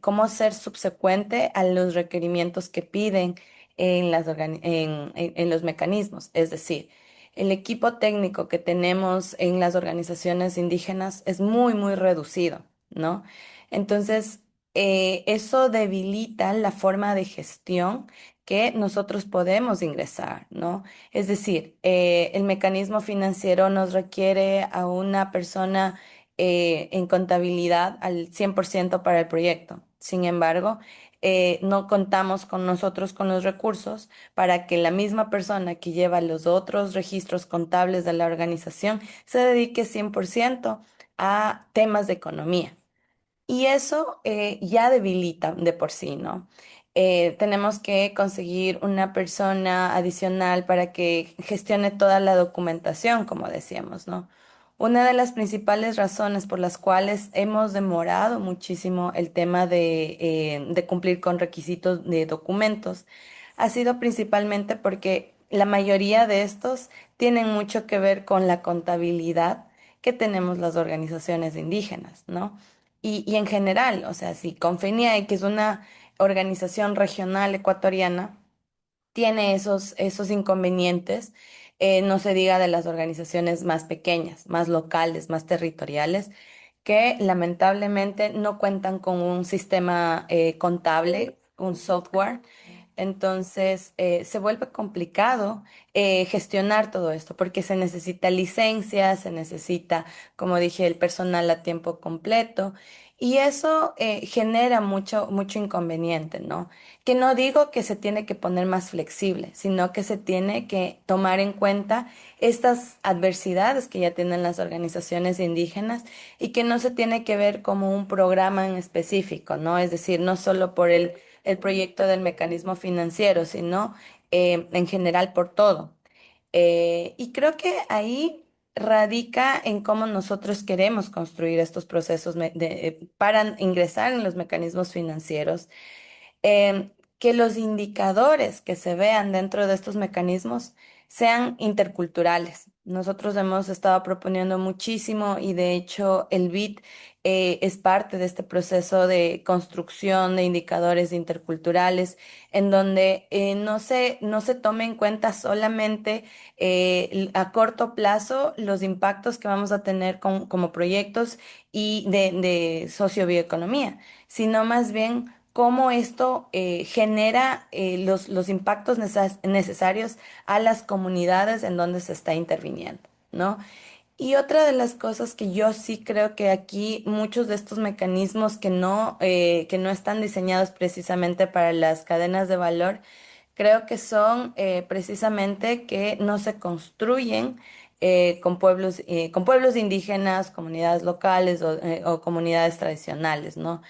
cómo ser subsecuente a los requerimientos que piden en los mecanismos. Es decir, el equipo técnico que tenemos en las organizaciones indígenas es muy, muy reducido, ¿no? Entonces, eso debilita la forma de gestión que nosotros podemos ingresar, ¿no? Es decir, el mecanismo financiero nos requiere a una persona en contabilidad al 100% para el proyecto. Sin embargo, no contamos con nosotros con los recursos para que la misma persona que lleva los otros registros contables de la organización se dedique 100% a temas de economía. Y eso ya debilita de por sí, ¿no? Tenemos que conseguir una persona adicional para que gestione toda la documentación, como decíamos, ¿no? Una de las principales razones por las cuales hemos demorado muchísimo el tema de cumplir con requisitos de documentos ha sido principalmente porque la mayoría de estos tienen mucho que ver con la contabilidad que tenemos las organizaciones indígenas, ¿no? Y en general, o sea, si Confeniai, que es una organización regional ecuatoriana, tiene esos inconvenientes, no se diga de las organizaciones más pequeñas, más locales, más territoriales, que lamentablemente no cuentan con un sistema contable, un software. Entonces, se vuelve complicado gestionar todo esto porque se necesita licencia, se necesita, como dije, el personal a tiempo completo y eso genera mucho, mucho inconveniente, ¿no? Que no digo que se tiene que poner más flexible, sino que se tiene que tomar en cuenta estas adversidades que ya tienen las organizaciones indígenas y que no se tiene que ver como un programa en específico, ¿no? Es decir, no solo por el proyecto del mecanismo financiero, sino en general por todo. Y creo que ahí radica en cómo nosotros queremos construir estos procesos para ingresar en los mecanismos financieros, que los indicadores que se vean dentro de estos mecanismos sean interculturales. Nosotros hemos estado proponiendo muchísimo y de hecho el BID es parte de este proceso de construcción de indicadores interculturales en donde no se tome en cuenta solamente a corto plazo los impactos que vamos a tener como proyectos y de sociobioeconomía, sino más bien cómo esto genera los impactos necesarios a las comunidades en donde se está interviniendo, ¿no? Y otra de las cosas que yo sí creo que aquí muchos de estos mecanismos que no están diseñados precisamente para las cadenas de valor, creo que son precisamente que no se construyen con pueblos indígenas, comunidades locales o comunidades tradicionales, ¿no?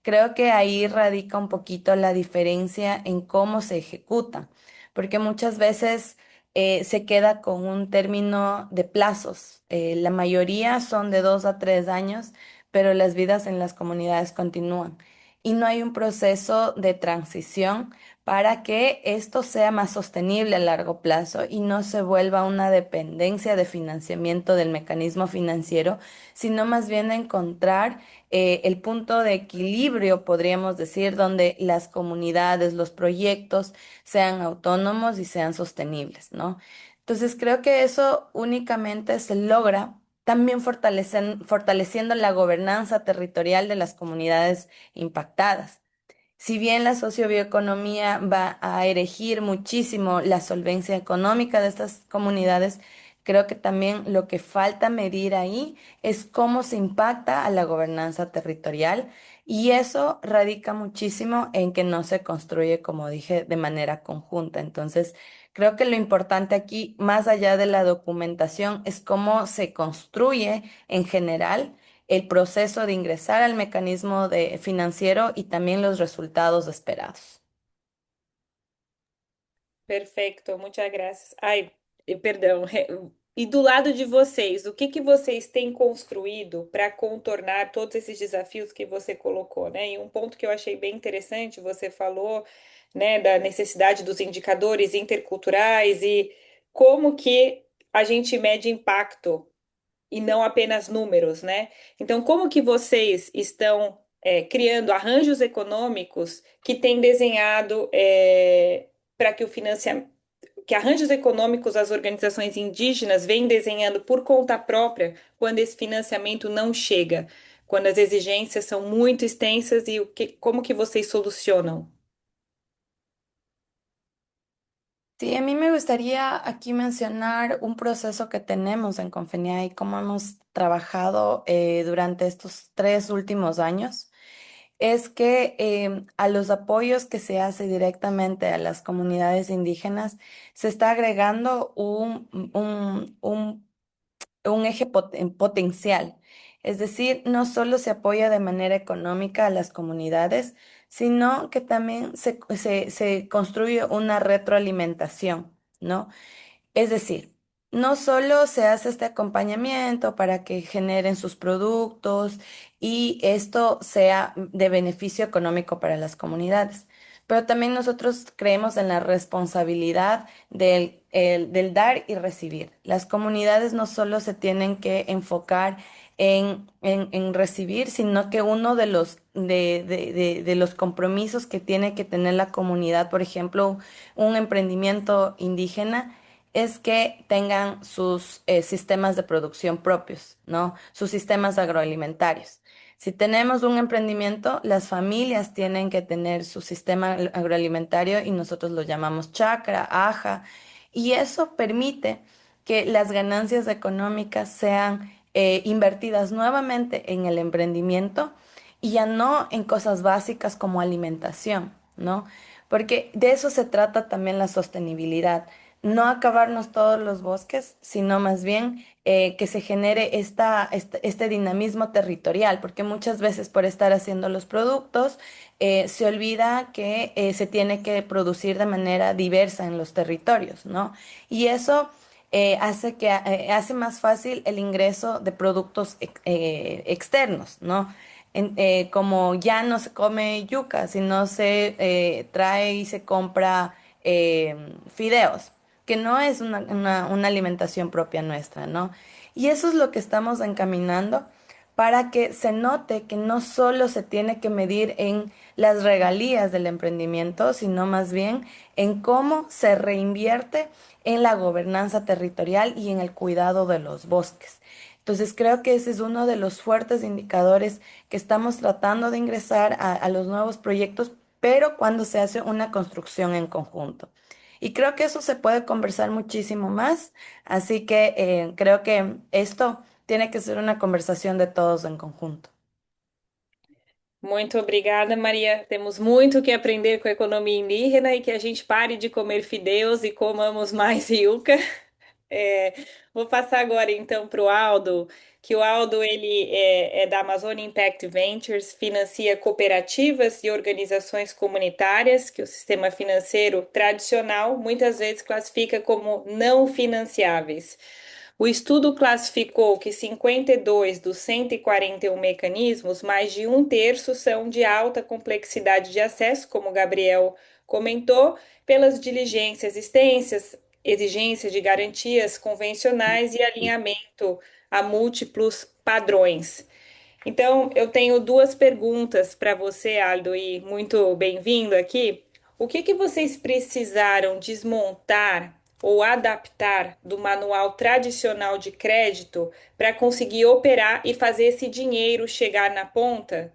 Creo que ahí radica un poquito la diferencia en cómo se ejecuta, porque muchas veces se queda con un término de plazos. La mayoría son de 2 a 3 años, pero las vidas en las comunidades continúan. Y no hay un proceso de transición para que esto sea más sostenible a largo plazo y no se vuelva una dependencia de financiamiento del mecanismo financiero, sino más bien encontrar el punto de equilibrio, podríamos decir, donde las comunidades, los proyectos sean autónomos y sean sostenibles, ¿no? Entonces creo que eso únicamente se logra también fortaleciendo la gobernanza territorial de las comunidades impactadas. Si bien la sociobioeconomía va a erigir muchísimo la solvencia económica de estas comunidades, creo que también lo que falta medir ahí es cómo se impacta a la gobernanza territorial y eso radica muchísimo en que no se construye, como dije, de manera conjunta. Entonces, creo que lo importante aquí, más allá de la documentación, es cómo se construye en general el proceso de ingresar al mecanismo financiero y también los resultados esperados. Perfeito, muchas gracias. Ai, perdão. E do lado de vocês, o que que vocês têm construído para contornar todos esses desafios que você colocou, né? E um ponto que eu achei bem interessante, você falou, né, da necessidade dos indicadores interculturais e como que a gente mede impacto e não apenas números, né? Então, como que vocês estão criando arranjos econômicos que têm desenhado para que o financiamento, que arranjos econômicos as organizações indígenas vêm desenhando por conta própria quando esse financiamento não chega, quando as exigências são muito extensas e como que vocês solucionam? Sí, a mí me gustaría aquí mencionar un proceso que tenemos en Confenia y cómo hemos trabajado durante estos 3 últimos años. Es que a los apoyos que se hace directamente a las comunidades indígenas se está agregando un eje potencial. Es decir, no solo se apoya de manera económica a las comunidades, sino que también se construye una retroalimentación, ¿no? Es decir, no solo se hace este acompañamiento para que generen sus productos y esto sea de beneficio económico para las comunidades, pero también nosotros creemos en la responsabilidad del dar y recibir. Las comunidades no solo se tienen que enfocar en recibir, sino que uno de los compromisos que tiene que tener la comunidad, por ejemplo, un emprendimiento indígena, es que tengan sus sistemas de producción propios, ¿no? Sus sistemas agroalimentarios. Si tenemos un emprendimiento, las familias tienen que tener su sistema agroalimentario y nosotros lo llamamos chacra, aja, y eso permite que las ganancias económicas sean invertidas nuevamente en el emprendimiento y ya no en cosas básicas como alimentación, ¿no? Porque de eso se trata también la sostenibilidad, no acabarnos todos los bosques, sino más bien que se genere este dinamismo territorial, porque muchas veces por estar haciendo los productos se olvida que se tiene que producir de manera diversa en los territorios, ¿no? Y eso hace más fácil el ingreso de productos externos, ¿no? Como ya no se come yuca, sino se trae y se compra fideos, que no es una alimentación propia nuestra, ¿no? Y eso es lo que estamos encaminando para que se note que no solo se tiene que medir en las regalías del emprendimiento, sino más bien en cómo se reinvierte en la gobernanza territorial y en el cuidado de los bosques. Entonces creo que ese es uno de los fuertes indicadores que estamos tratando de ingresar a los nuevos proyectos, pero cuando se hace una construcción en conjunto. Y creo que eso se puede conversar muchísimo más, así que creo que esto tiene que ser una conversación de todos en conjunto. Muito obrigada, Maria. Temos muito que aprender com a economia indígena e que a gente pare de comer fideus e comamos mais yuca. É, vou passar agora então para o Aldo, que o Aldo ele é da Amazônia Impact Ventures, financia cooperativas e organizações comunitárias que o sistema financeiro tradicional muitas vezes classifica como não financiáveis. O estudo classificou que 52 dos 141 mecanismos, mais de um terço são de alta complexidade de acesso, como o Gabriel comentou, pelas diligências, exigências de garantias convencionais e alinhamento a múltiplos padrões. Então, eu tenho duas perguntas para você, Aldo, e muito bem-vindo aqui. O que que vocês precisaram desmontar ou adaptar do manual tradicional de crédito para conseguir operar e fazer esse dinheiro chegar na ponta?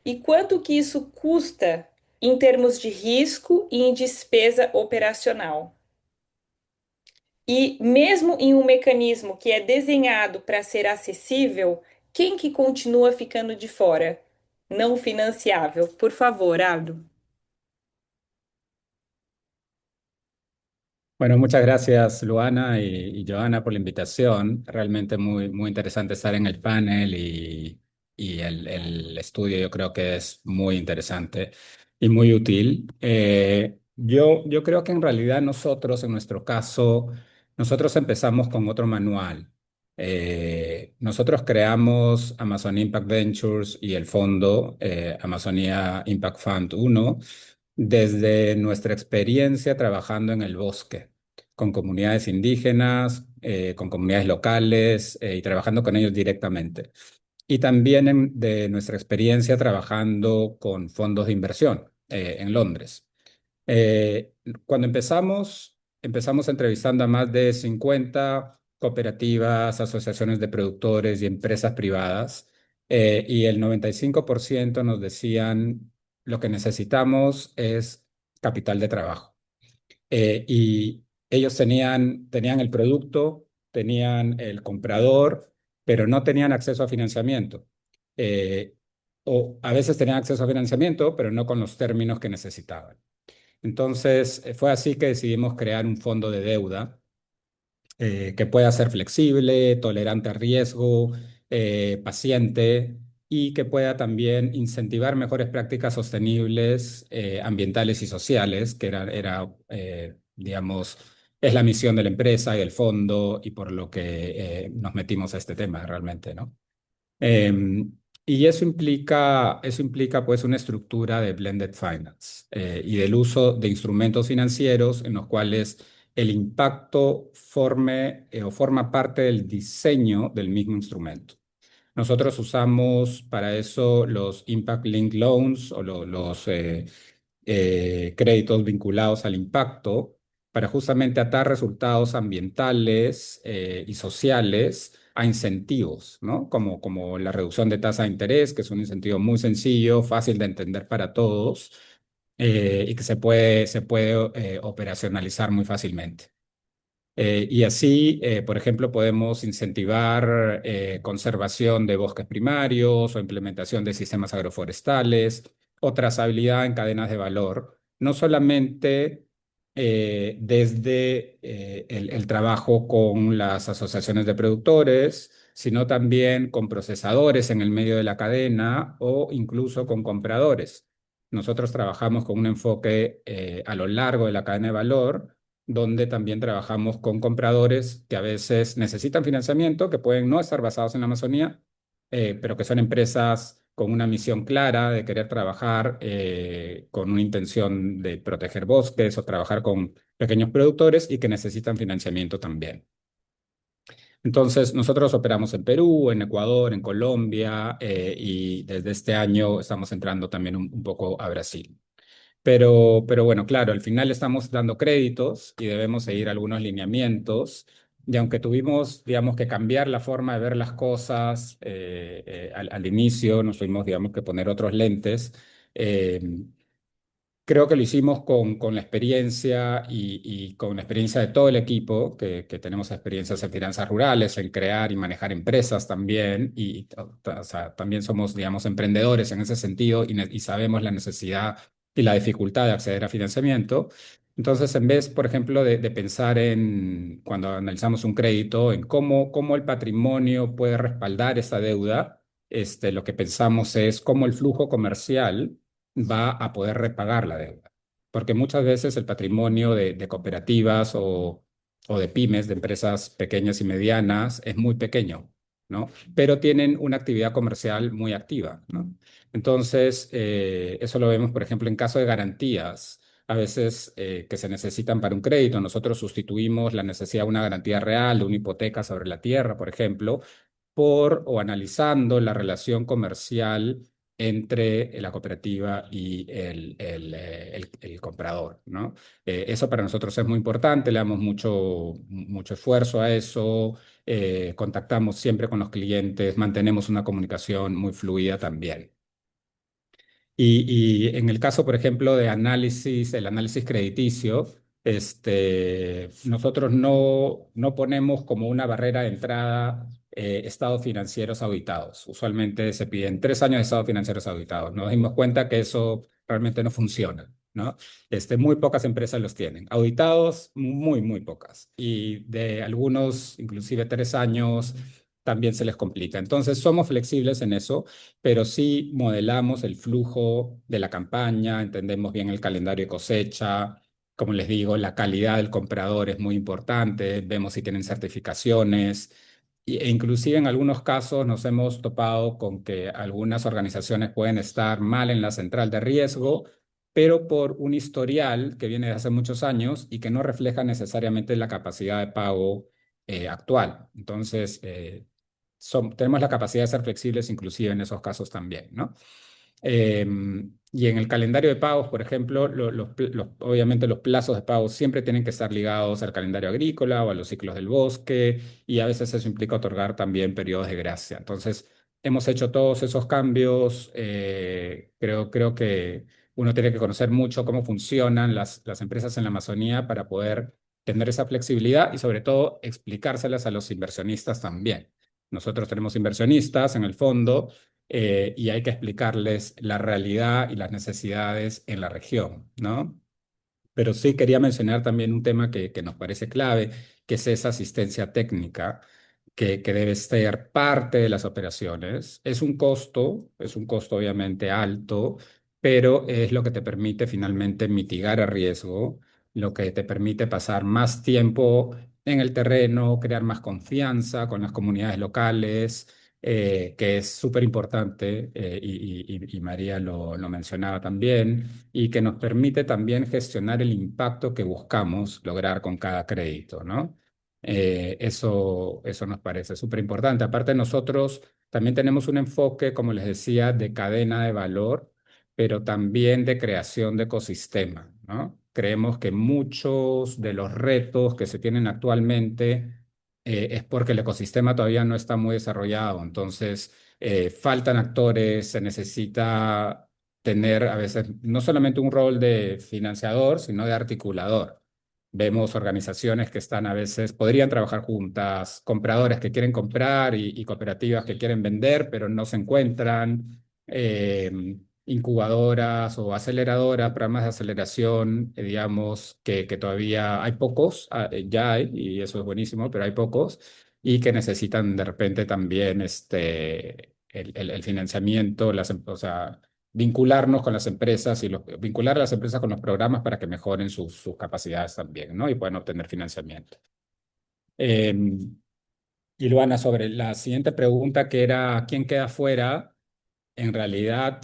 E quanto que isso custa em termos de risco e em despesa operacional? E mesmo em um mecanismo que é desenhado para ser acessível, quem que continua ficando de fora? Não financiável. Por favor, Aldo. Bueno, muchas gracias, Luana y Joana, por la invitación. Realmente muy interesante estar en el panel y el estudio yo creo que es muy interesante y muy útil. Yo creo que en realidad nosotros, en nuestro caso, nosotros empezamos con otro manual. Nosotros creamos Amazon Impact Ventures y el fondo Amazonia Impact Fund 1 desde nuestra experiencia trabajando en el bosque, con comunidades indígenas, con comunidades locales y trabajando con ellos directamente. Y también de nuestra experiencia trabajando con fondos de inversión en Londres. Eh, Cuando empezamos entrevistando a más de 50 cooperativas, asociaciones de productores y empresas privadas, y el 95% nos decían lo que necesitamos es capital de trabajo. Y ellos tenían el producto, tenían el comprador, pero no tenían acceso a financiamiento. Eh, o a veces tenían acceso a financiamiento, pero no con los términos que necesitaban. Entonces, fue así que decidimos crear un fondo de deuda que pueda ser flexible, tolerante a riesgo, paciente y que pueda también incentivar mejores prácticas sostenibles, ambientales y sociales, que digamos, es la misión de la empresa y del fondo y por lo que nos metimos a este tema realmente, ¿no? Y eso implica pues una estructura de blended finance y del uso de instrumentos financieros en los cuales el impacto forma parte del diseño del mismo instrumento. Nosotros usamos para eso los Impact Link Loans o los créditos vinculados al impacto para justamente atar resultados ambientales y sociales a incentivos, ¿no? Como la reducción de tasa de interés, que es un incentivo muy sencillo, fácil de entender para todos y que se puede operacionalizar muy fácilmente. Y así, por ejemplo, podemos incentivar conservación de bosques primarios o implementación de sistemas agroforestales o trazabilidad en cadenas de valor, no solamente desde el trabajo con las asociaciones de productores, sino también con procesadores en el medio de la cadena o incluso con compradores. Nosotros trabajamos con un enfoque a lo largo de la cadena de valor donde también trabajamos con compradores que a veces necesitan financiamiento, que pueden no estar basados en la Amazonía, pero que son empresas con una misión clara de querer trabajar con una intención de proteger bosques o trabajar con pequeños productores y que necesitan financiamiento también. Entonces, nosotros operamos en Perú, en Ecuador, en Colombia, y desde este año estamos entrando también un poco a Brasil. Pero bueno, claro, al final estamos dando créditos y debemos seguir algunos lineamientos. Y aunque tuvimos, digamos, que cambiar la forma de ver las cosas al inicio, nos tuvimos, digamos, que poner otros lentes. eh, Creo que lo hicimos con la experiencia y con la experiencia de todo el equipo, que tenemos experiencias en finanzas rurales, en crear y manejar empresas también, o sea, también somos, digamos, emprendedores en ese sentido y sabemos la necesidad y la dificultad de acceder a financiamiento. Entonces, en vez, por ejemplo, de pensar en, cuando analizamos un crédito, en cómo el patrimonio puede respaldar esa deuda, lo que pensamos es cómo el flujo comercial va a poder repagar la deuda. Porque muchas veces el patrimonio de cooperativas o de pymes, de empresas pequeñas y medianas, es muy pequeño, ¿no? Pero tienen una actividad comercial muy activa, ¿no? Entonces, eso lo vemos, por ejemplo, en caso de garantías. A veces que se necesitan para un crédito, nosotros sustituimos la necesidad de una garantía real, de una hipoteca sobre la tierra, por ejemplo, por o analizando la relación comercial entre la cooperativa y el comprador, ¿no? Eso para nosotros es muy importante, le damos mucho esfuerzo a eso, contactamos siempre con los clientes, mantenemos una comunicación muy fluida también. Y en el caso, por ejemplo, de análisis, el análisis crediticio, nosotros no ponemos como una barrera de entrada estados financieros auditados. Usualmente se piden 3 años de estados financieros auditados. Nos dimos cuenta que eso realmente no funciona, ¿no? Muy pocas empresas los tienen. Auditados, muy pocas. Y de algunos, inclusive 3 años, también se les complica. Entonces, somos flexibles en eso, pero sí modelamos el flujo de la campaña, entendemos bien el calendario de cosecha. Como les digo, la calidad del comprador es muy importante, vemos si tienen certificaciones e inclusive en algunos casos nos hemos topado con que algunas organizaciones pueden estar mal en la central de riesgo, pero por un historial que viene de hace muchos años y que no refleja necesariamente la capacidad de pago actual. Entonces, tenemos la capacidad de ser flexibles inclusive en esos casos también, ¿no? Y en el calendario de pagos, por ejemplo, obviamente los plazos de pago siempre tienen que estar ligados al calendario agrícola o a los ciclos del bosque, y a veces eso implica otorgar también periodos de gracia. Entonces, hemos hecho todos esos cambios. Creo que uno tiene que conocer mucho cómo funcionan las empresas en la Amazonía para poder tener esa flexibilidad y sobre todo explicárselas a los inversionistas también. Nosotros tenemos inversionistas en el fondo y hay que explicarles la realidad y las necesidades en la región, ¿no? Pero sí quería mencionar también un tema que nos parece clave, que es esa asistencia técnica que debe ser parte de las operaciones. Es un costo obviamente alto, pero es lo que te permite finalmente mitigar el riesgo, lo que te permite pasar más tiempo en el terreno, crear más confianza con las comunidades locales, que es súper importante, y María lo mencionaba también, y que nos permite también gestionar el impacto que buscamos lograr con cada crédito, ¿no? Eso nos parece súper importante. Aparte, nosotros también tenemos un enfoque, como les decía, de cadena de valor, pero también de creación de ecosistema, ¿no? Creemos que muchos de los retos que se tienen actualmente es porque el ecosistema todavía no está muy desarrollado. Entonces, faltan actores, se necesita tener a veces no solamente un rol de financiador, sino de articulador. Vemos organizaciones que están a veces, podrían trabajar juntas, compradores que quieren comprar y cooperativas que quieren vender, pero no se encuentran, incubadoras o aceleradoras, programas de aceleración, digamos, que todavía hay pocos, ya hay, y eso es buenísimo, pero hay pocos, y que necesitan de repente también el financiamiento, o sea, vincularnos con las empresas y vincular a las empresas con los programas para que mejoren sus capacidades también, ¿no? Y puedan obtener financiamiento. Y Luana, sobre la siguiente pregunta que era, ¿quién queda fuera? En realidad,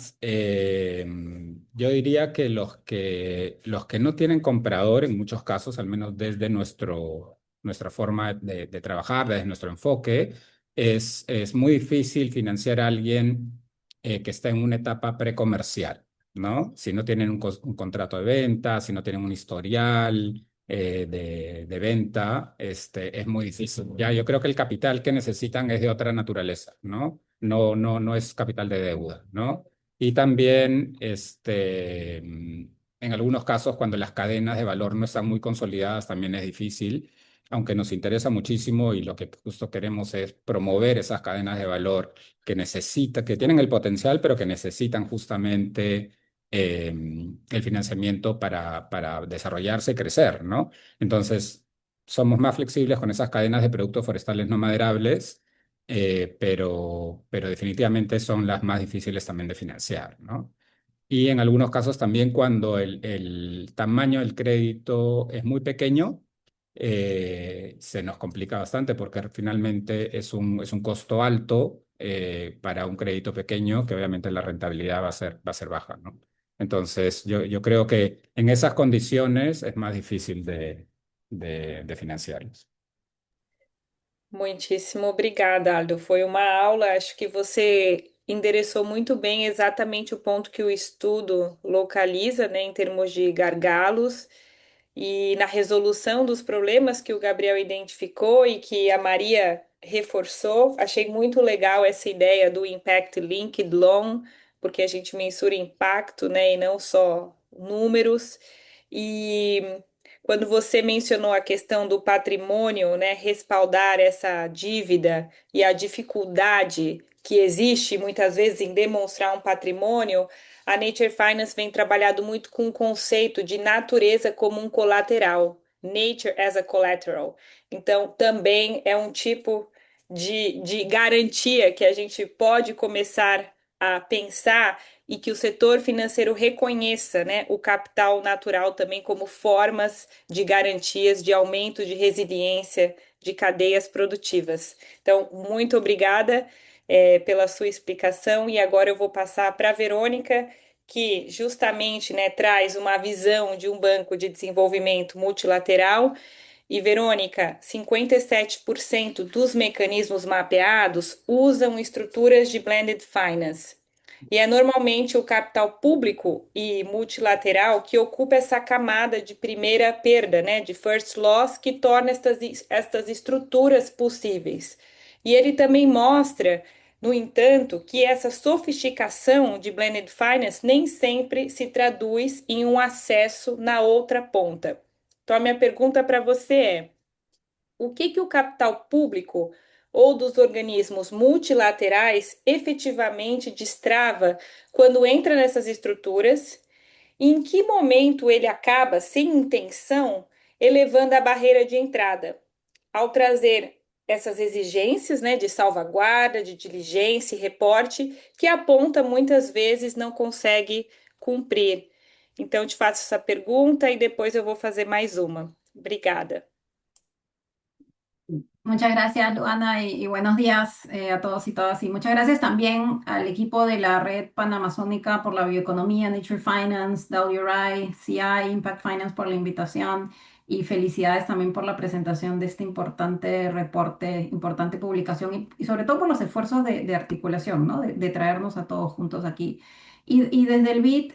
yo diría que los que no tienen comprador, en muchos casos, al menos desde nuestra forma de trabajar, desde nuestro enfoque, es muy difícil financiar a alguien que está en una etapa precomercial, ¿no? Si no tienen un contrato de venta, si no tienen un historial de venta, es muy difícil. Ya, yo creo que el capital que necesitan es de otra naturaleza, ¿no? No es capital de deuda, ¿no? Y también, en algunos casos, cuando las cadenas de valor no están muy consolidadas, también es difícil, aunque nos interesa muchísimo y lo que justo queremos es promover esas cadenas de valor que tienen el potencial, pero que necesitan justamente el financiamiento para desarrollarse y crecer, ¿no? Entonces, somos más flexibles con esas cadenas de productos forestales no maderables, pero definitivamente son las más difíciles también de financiar, ¿no? Y en algunos casos también cuando el tamaño del crédito es muy pequeño, se nos complica bastante porque finalmente es un costo alto para un crédito pequeño que obviamente la rentabilidad va a ser baja, ¿no? Entonces, yo creo que en esas condiciones es más difícil de financiarlos. Muitíssimo obrigada, Aldo. Foi uma aula, acho que você endereçou muito bem exatamente o ponto que o estudo localiza, né, em termos de gargalos e na resolução dos problemas que o Gabriel identificou e que a Maria reforçou. Achei muito legal essa ideia do Impact Linked Loan, porque a gente mensura impacto, né, e não só números. E quando você mencionou a questão do patrimônio, né, respaldar essa dívida e a dificuldade que existe muitas vezes em demonstrar um patrimônio, a Nature Finance vem trabalhando muito com o conceito de natureza como um colateral, nature as a collateral. Então, também é um tipo de garantia que a gente pode começar a pensar e que o setor financeiro reconheça, né, o capital natural também como formas de garantias de aumento de resiliência de cadeias produtivas. Então, muito obrigada, pela sua explicação e agora eu vou passar para a Verônica, que justamente, né, traz uma visão de um banco de desenvolvimento multilateral. E, Verônica, 57% dos mecanismos mapeados usam estruturas de blended finance. E é normalmente o capital público e multilateral que ocupa essa camada de primeira perda, né, de first loss, que torna estas estruturas possíveis. E ele também mostra, no entanto, que essa sofisticação de blended finance nem sempre se traduz em um acesso na outra ponta. Então, a minha pergunta para você é: o que o capital público ou dos organismos multilaterais efetivamente destrava quando entra nessas estruturas? E em que momento ele acaba, sem intenção, elevando a barreira de entrada? Ao trazer essas exigências, né, de salvaguarda, de diligência e reporte, que a ponta muitas vezes não consegue cumprir. Então, eu te faço essa pergunta e depois eu vou fazer mais uma. Obrigada. Muchas gracias, Luana, y buenos días a todos y todas. Y muchas gracias también al equipo de la Red Panamazónica por la Bioeconomía, Nature Finance, WRI, CI, Impact Finance por la invitación y felicidades también por la presentación de este importante reporte, importante publicación y sobre todo por los esfuerzos de articulación, ¿no? De traernos a todos juntos aquí. Y desde el BIT,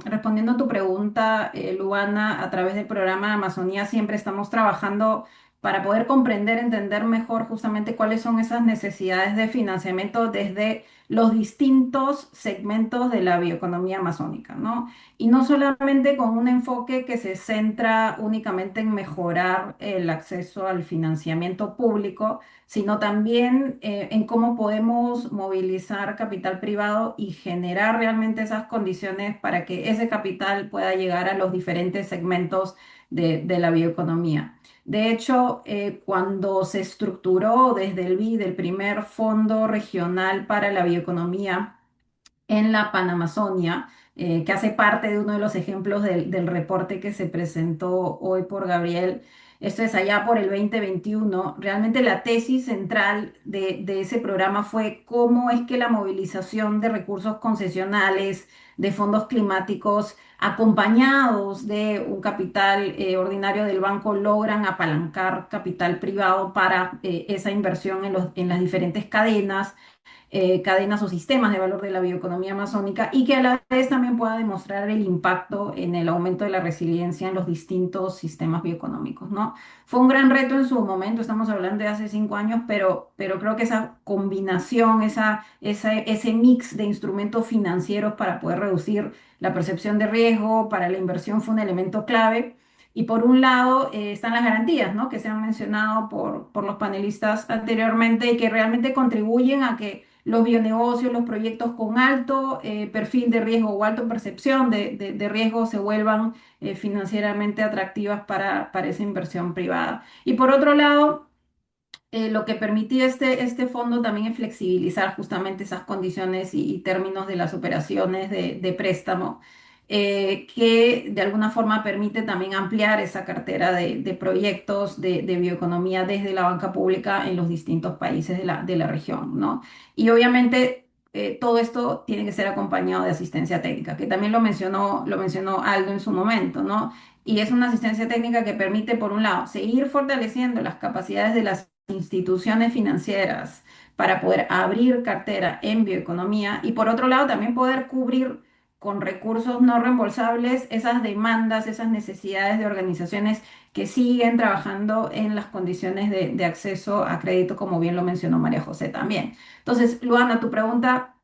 respondiendo a tu pregunta, Luana, a través del programa Amazonía siempre estamos trabajando para poder comprender, entender mejor justamente cuáles son esas necesidades de financiamiento desde los distintos segmentos de la bioeconomía amazónica, ¿no? Y no solamente con un enfoque que se centra únicamente en mejorar el acceso al financiamiento público, sino también en cómo podemos movilizar capital privado y generar realmente esas condiciones para que ese capital pueda llegar a los diferentes segmentos de la bioeconomía. De hecho, cuando se estructuró desde el BID, el primer fondo regional para la bioeconomía, en la Panamazonia, que hace parte de uno de los ejemplos del reporte que se presentó hoy por Gabriel. Esto es allá por el 2021. Realmente la tesis central de ese programa fue cómo es que la movilización de recursos concesionales, de fondos climáticos, acompañados de un capital ordinario del banco, logran apalancar capital privado para esa inversión en las diferentes cadenas o sistemas de valor de la bioeconomía amazónica y que a la vez también pueda demostrar el impacto en el aumento de la resiliencia en los distintos sistemas bioeconómicos, ¿no? Fue un gran reto en su momento, estamos hablando de hace 5 años, pero creo que esa combinación, ese mix de instrumentos financieros para poder reducir la percepción de riesgo, para la inversión fue un elemento clave. Y por un lado están las garantías, ¿no? Que se han mencionado por los panelistas anteriormente y que realmente contribuyen a que los bionegocios, los proyectos con alto perfil de riesgo o alta percepción de riesgo se vuelvan financieramente atractivas para esa inversión privada. Y por otro lado, lo que permitía este fondo también es flexibilizar justamente esas condiciones y términos de las operaciones de préstamo, que de alguna forma permite también ampliar esa cartera de proyectos de bioeconomía desde la banca pública en los distintos países de la región, ¿no? Y obviamente todo esto tiene que ser acompañado de asistencia técnica, que también lo mencionó Aldo en su momento, ¿no? Y es una asistencia técnica que permite, por un lado, seguir fortaleciendo las capacidades de las instituciones financieras para poder abrir cartera en bioeconomía y por otro lado también poder cubrir con recursos no reembolsables esas demandas, esas necesidades de organizaciones que siguen trabajando en las condiciones de acceso a crédito, como bien lo mencionó María José también. Entonces, Luana, tu pregunta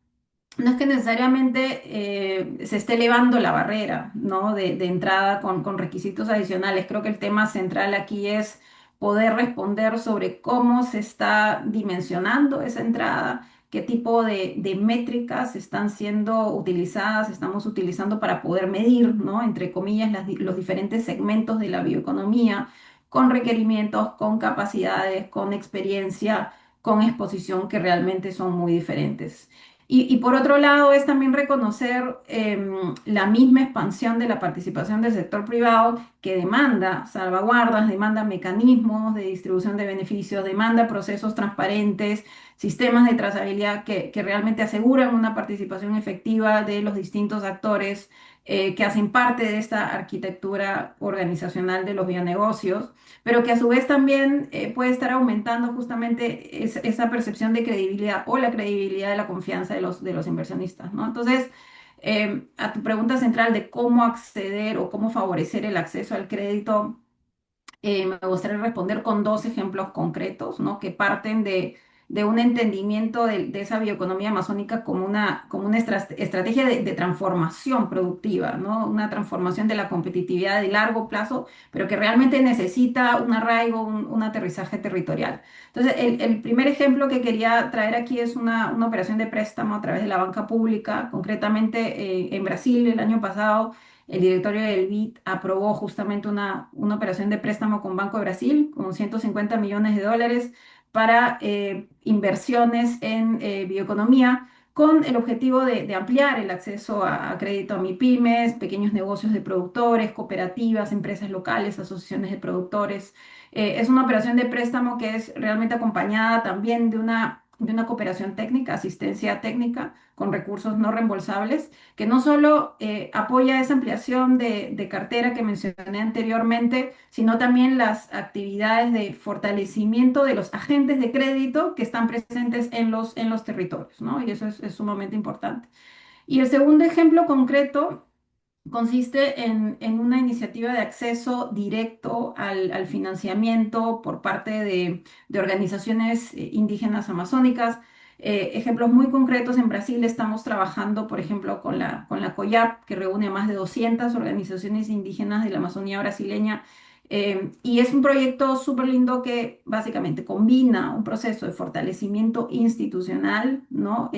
no es que necesariamente se esté elevando la barrera, ¿no? de entrada con requisitos adicionales. Creo que el tema central aquí es poder responder sobre cómo se está dimensionando esa entrada, qué tipo de métricas están siendo utilizadas, estamos utilizando para poder medir, ¿no? Entre comillas, los diferentes segmentos de la bioeconomía, con requerimientos, con capacidades, con experiencia, con exposición que realmente son muy diferentes. Y por otro lado, es también reconocer la misma expansión de la participación del sector privado que demanda salvaguardas, demanda mecanismos de distribución de beneficios, demanda procesos transparentes, sistemas de trazabilidad que realmente aseguran una participación efectiva de los distintos actores que hacen parte de esta arquitectura organizacional de los bionegocios, pero que a su vez también puede estar aumentando justamente esa percepción de credibilidad o la credibilidad de la confianza de los inversionistas, ¿no? Entonces, a tu pregunta central de cómo acceder o cómo favorecer el acceso al crédito, me gustaría responder con dos ejemplos concretos, ¿no? Que parten de un entendimiento de esa bioeconomía amazónica como una estrategia de transformación productiva, ¿no? Una transformación de la competitividad de largo plazo, pero que realmente necesita un arraigo, un aterrizaje territorial. Entonces, el primer ejemplo que quería traer aquí es una operación de préstamo a través de la banca pública, concretamente en Brasil el año pasado. El directorio del BID aprobó justamente una operación de préstamo con Banco de Brasil con 150 millones de dólares para inversiones en bioeconomía con el objetivo de ampliar el acceso a crédito a MIPYMES, pequeños negocios de productores, cooperativas, empresas locales, asociaciones de productores. Es una operación de préstamo que es realmente acompañada también de una cooperación técnica, asistencia técnica con recursos no reembolsables que no solo apoya esa ampliación de cartera que mencioné anteriormente, sino también las actividades de fortalecimiento de los agentes de crédito que están presentes en los territorios, ¿no? Y eso es sumamente importante. Y el segundo ejemplo concreto consiste en una iniciativa de acceso directo al financiamiento por parte de organizaciones indígenas amazónicas. Ejemplos muy concretos, en Brasil estamos trabajando, por ejemplo, con la COIAP, que reúne a más de 200 organizaciones indígenas de la Amazonía brasileña. Y es un proyecto súper lindo que básicamente combina un proceso de fortalecimiento institucional, ¿no?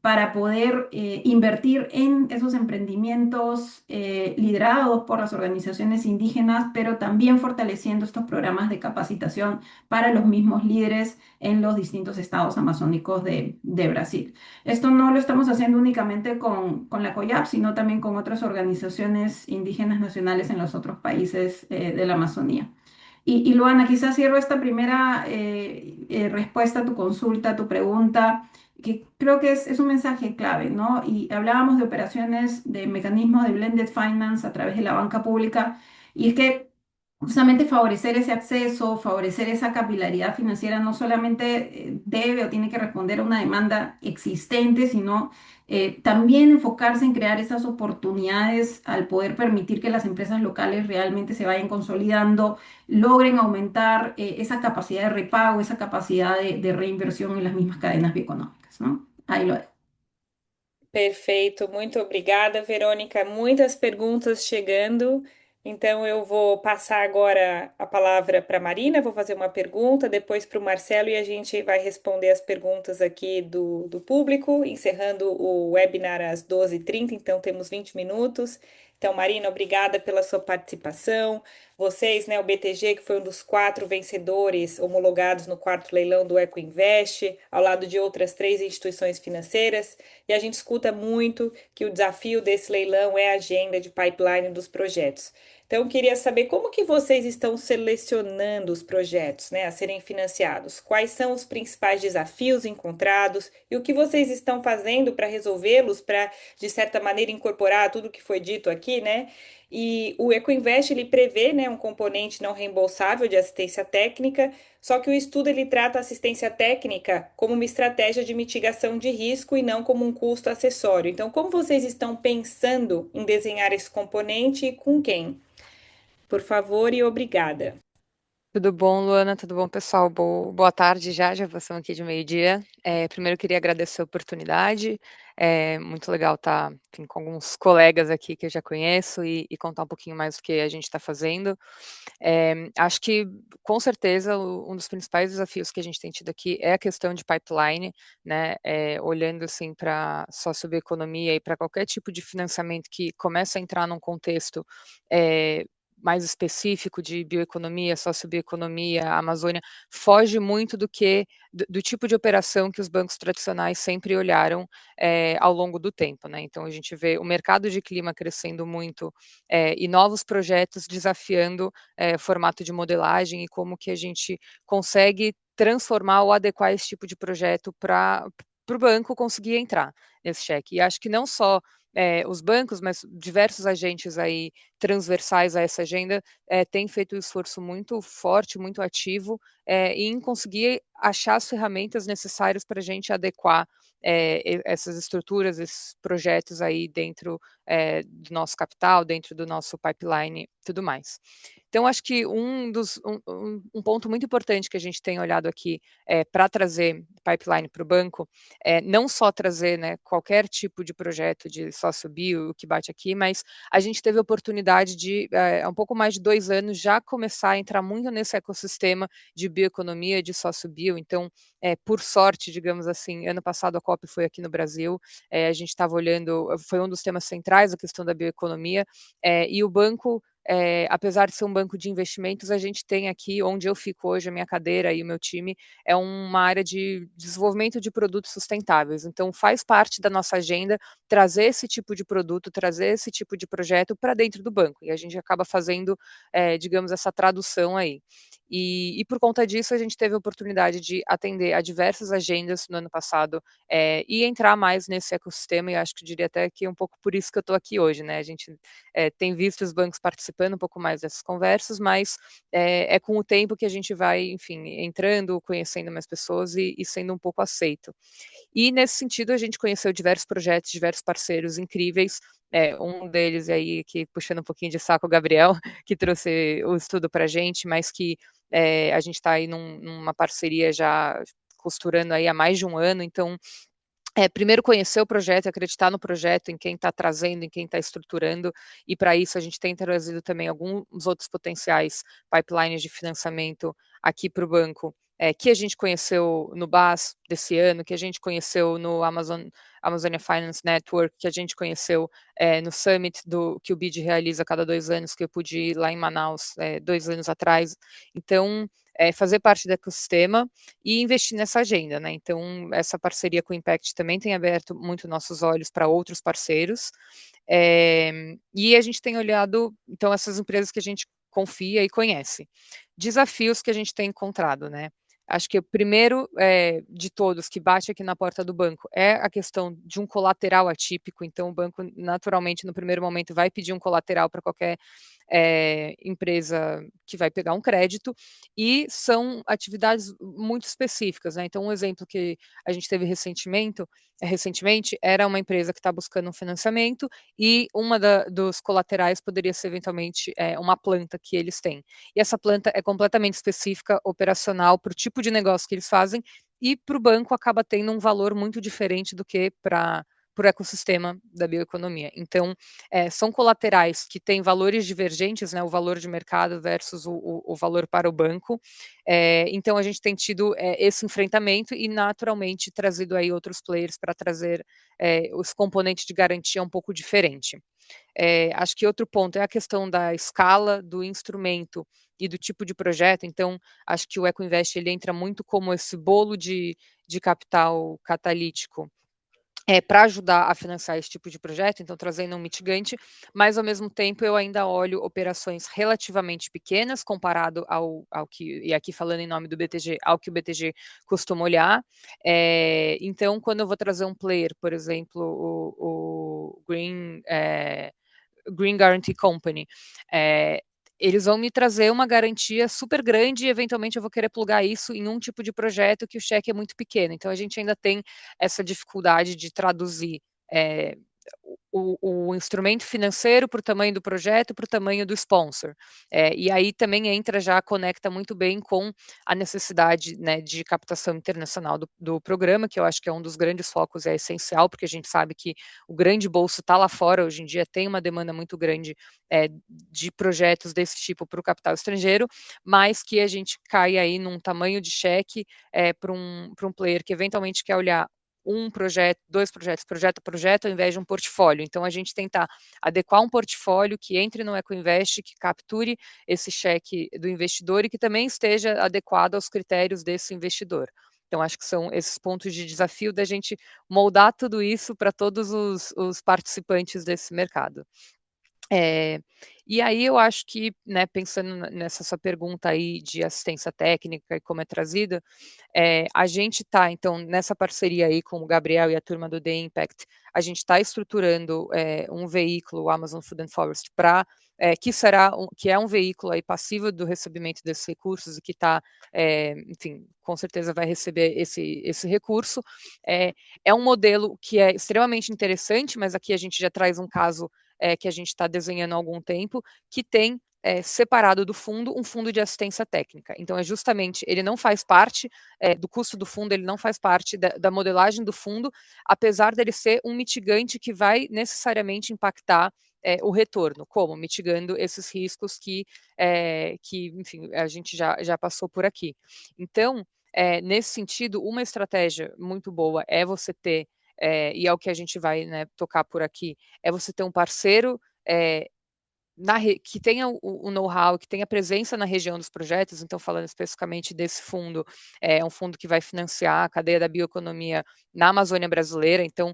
para poder invertir en esos emprendimientos liderados por las organizaciones indígenas, pero también fortaleciendo estos programas de capacitación para los mismos líderes en los distintos estados amazónicos de Brasil. Esto no lo estamos haciendo únicamente con la COIAP, sino también con otras organizaciones indígenas nacionales en los otros países de la Amazonía. Y Luana, quizás cierro esta primera respuesta a tu consulta, a tu pregunta, que creo que es un mensaje clave, ¿no? Y hablábamos de operaciones, de mecanismos de blended finance a través de la banca pública, y es que justamente favorecer ese acceso, favorecer esa capilaridad financiera no solamente debe o tiene que responder a una demanda existente, sino también enfocarse en crear esas oportunidades al poder permitir que las empresas locales realmente se vayan consolidando, logren aumentar esa capacidad de repago, esa capacidad de reinversión en las mismas cadenas bioeconómicas, ¿no? Ahí lo dejo. Perfeito, muito obrigada, Verônica. Muitas perguntas chegando. Então, eu vou passar agora a palavra para a Marina, vou fazer uma pergunta, depois para o Marcelo e a gente vai responder as perguntas aqui do público, encerrando o webinar às 12h30, então temos 20 minutos. Então, Marina, obrigada pela sua participação. Vocês, né, o BTG, que foi um dos 4 vencedores homologados no 4º leilão do EcoInvest, ao lado de outras 3 instituições financeiras. E a gente escuta muito que o desafio desse leilão é a agenda de pipeline dos projetos. Então, eu queria saber como que vocês estão selecionando os projetos, né, a serem financiados. Quais são os principais desafios encontrados e o que vocês estão fazendo para resolvê-los, para, de certa maneira, incorporar tudo que foi dito aqui, né? E o EcoInvest, ele prevê, né, um componente não reembolsável de assistência técnica, só que o estudo ele trata a assistência técnica como uma estratégia de mitigação de risco e não como um custo acessório. Então, como vocês estão pensando em desenhar esse componente e com quem? Por favor e obrigada. Tudo bom, Luana? Tudo bom, pessoal? Boa tarde já passamos aqui de meio-dia. Primeiro, eu queria agradecer a oportunidade. É muito legal estar, enfim, com alguns colegas aqui que eu já conheço e contar um pouquinho mais do que a gente está fazendo. Acho que, com certeza, um dos principais desafios que a gente tem tido aqui é a questão de pipeline, né? Olhando, assim, para socioeconomia e para qualquer tipo de financiamento que começa a entrar num contexto mais específico de bioeconomia, sociobioeconomia, Amazônia, foge muito do tipo de operação que os bancos tradicionais sempre olharam ao longo do tempo, né? Então, a gente vê o mercado de clima crescendo muito e novos projetos desafiando o formato de modelagem e como que a gente consegue transformar ou adequar esse tipo de projeto para o banco conseguir entrar nesse cheque. E acho que não só os bancos, mas diversos agentes aí transversais a essa agenda têm feito um esforço muito forte, muito ativo em conseguir achar as ferramentas necessárias para a gente adequar essas estruturas, esses projetos aí dentro do nosso capital, dentro do nosso pipeline e tudo mais. Então, acho que um ponto muito importante que a gente tem olhado aqui para trazer pipeline para o banco não só trazer, né, qualquer tipo de projeto de sócio-bio, o que bate aqui, mas a gente teve a oportunidade de, há um pouco mais de 2 anos, já começar a entrar muito nesse ecossistema de bioeconomia, de sócio-bio. Então, por sorte, digamos assim, ano passado a COP foi aqui no Brasil, a gente estava olhando, foi um dos temas centrais, a questão da bioeconomia, e o banco, apesar de ser um banco de investimentos, a gente tem aqui, onde eu fico hoje, a minha cadeira e o meu time, é uma área de desenvolvimento de produtos sustentáveis. Então, faz parte da nossa agenda trazer esse tipo de produto, trazer esse tipo de projeto para dentro do banco. E a gente acaba fazendo, digamos, essa tradução aí. E por conta disso, a gente teve a oportunidade de atender a diversas agendas no ano passado e entrar mais nesse ecossistema, e acho que eu diria até que é um pouco por isso que eu estou aqui hoje, né? A gente tem visto os bancos participando um pouco mais dessas conversas, mas é com o tempo que a gente vai, enfim, entrando, conhecendo mais pessoas e sendo um pouco aceito. E nesse sentido, a gente conheceu diversos projetos, diversos parceiros incríveis. Um deles aí, que puxando um pouquinho de saco, o Gabriel, que trouxe o estudo para a gente, mas que a gente está aí numa parceria já costurando aí há mais de um ano, então primeiro conhecer o projeto, acreditar no projeto, em quem está trazendo, em quem está estruturando, e para isso a gente tem trazido também alguns outros potenciais pipelines de financiamento aqui para o banco, que a gente conheceu no BAS desse ano, que a gente conheceu no Amazonia Finance Network, que a gente conheceu no Summit que o BID realiza a cada 2 anos, que eu pude ir lá em Manaus 2 anos atrás. Então, fazer parte do ecossistema e investir nessa agenda, né? Então, essa parceria com o Impact também tem aberto muito nossos olhos para outros parceiros. E a gente tem olhado, então, essas empresas que a gente confia e conhece. Desafios que a gente tem encontrado, né? Acho que o primeiro de todos que bate aqui na porta do banco é a questão de um colateral atípico. Então, o banco, naturalmente, no primeiro momento, vai pedir um colateral para qualquer empresa que vai pegar um crédito, e são atividades muito específicas, né? Então, um exemplo que a gente teve recentemente era uma empresa que está buscando um financiamento e uma dos colaterais poderia ser eventualmente uma planta que eles têm. E essa planta é completamente específica, operacional, para o tipo de negócio que eles fazem, e para o banco acaba tendo um valor muito diferente do que para o ecossistema da bioeconomia. Então, são colaterais que têm valores divergentes, né, o valor de mercado versus o valor para o banco. Então, a gente tem tido esse enfrentamento e, naturalmente, trazido aí outros players para trazer os componentes de garantia um pouco diferente. Acho que outro ponto é a questão da escala do instrumento e do tipo de projeto. Então, acho que o EcoInvest ele entra muito como esse bolo de capital catalítico para ajudar a financiar esse tipo de projeto, então trazendo um mitigante, mas ao mesmo tempo eu ainda olho operações relativamente pequenas comparado ao que, e aqui falando em nome do BTG, ao que o BTG costuma olhar. Então, quando eu vou trazer um player, por exemplo, o Green Guarantee Company, eles vão me trazer uma garantia super grande e eventualmente eu vou querer plugar isso em um tipo de projeto que o cheque é muito pequeno. Então a gente ainda tem essa dificuldade de traduzir o instrumento financeiro para o tamanho do projeto, para o tamanho do sponsor. E aí também conecta muito bem com a necessidade, né, de captação internacional do programa, que eu acho que é um dos grandes focos, é essencial, porque a gente sabe que o grande bolso está lá fora hoje em dia, tem uma demanda muito grande de projetos desse tipo para o capital estrangeiro, mas que a gente cai aí num tamanho de cheque para um player que eventualmente quer olhar um projeto, dois projetos, projeto a projeto, ao invés de um portfólio. Então, a gente tentar adequar um portfólio que entre no EcoInvest, que capture esse cheque do investidor e que também esteja adequado aos critérios desse investidor. Então, acho que são esses pontos de desafio da gente moldar tudo isso para todos os participantes desse mercado. E aí eu acho que, né, pensando nessa sua pergunta aí de assistência técnica e como é trazida, a gente está, então, nessa parceria aí com o Gabriel e a turma do The Impact, a gente está estruturando um veículo, o Amazon Food and Forest, que é um veículo aí passivo do recebimento desses recursos e que está, enfim, com certeza vai receber esse recurso. É um modelo que é extremamente interessante, mas aqui a gente já traz um caso que a gente está desenhando há algum tempo, que tem separado do fundo um fundo de assistência técnica. Então, ele não faz parte do custo do fundo, ele não faz parte da modelagem do fundo, apesar dele ser um mitigante que vai necessariamente impactar o retorno, como mitigando esses riscos que enfim, a gente já passou por aqui. Então, nesse sentido, uma estratégia muito boa é você ter, e é o que a gente vai, né, tocar por aqui, é você ter um parceiro que tenha o know-how, que tenha presença na região dos projetos. Então, falando especificamente desse fundo, é um fundo que vai financiar a cadeia da bioeconomia na Amazônia brasileira. Então,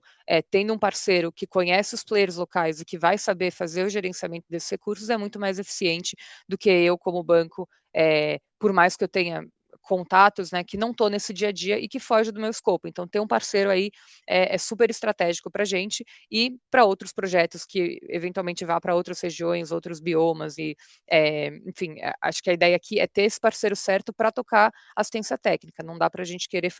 tendo um parceiro que conhece os players locais e que vai saber fazer o gerenciamento desses recursos é muito mais eficiente do que eu, como banco, por mais que eu tenha contatos, né, que não estou nesse dia a dia e que foge do meu escopo. Então, ter um parceiro aí é super estratégico para a gente e para outros projetos que eventualmente vá para outras regiões, outros biomas e, enfim, acho que a ideia aqui é ter esse parceiro certo para tocar assistência técnica. Não dá para a gente querer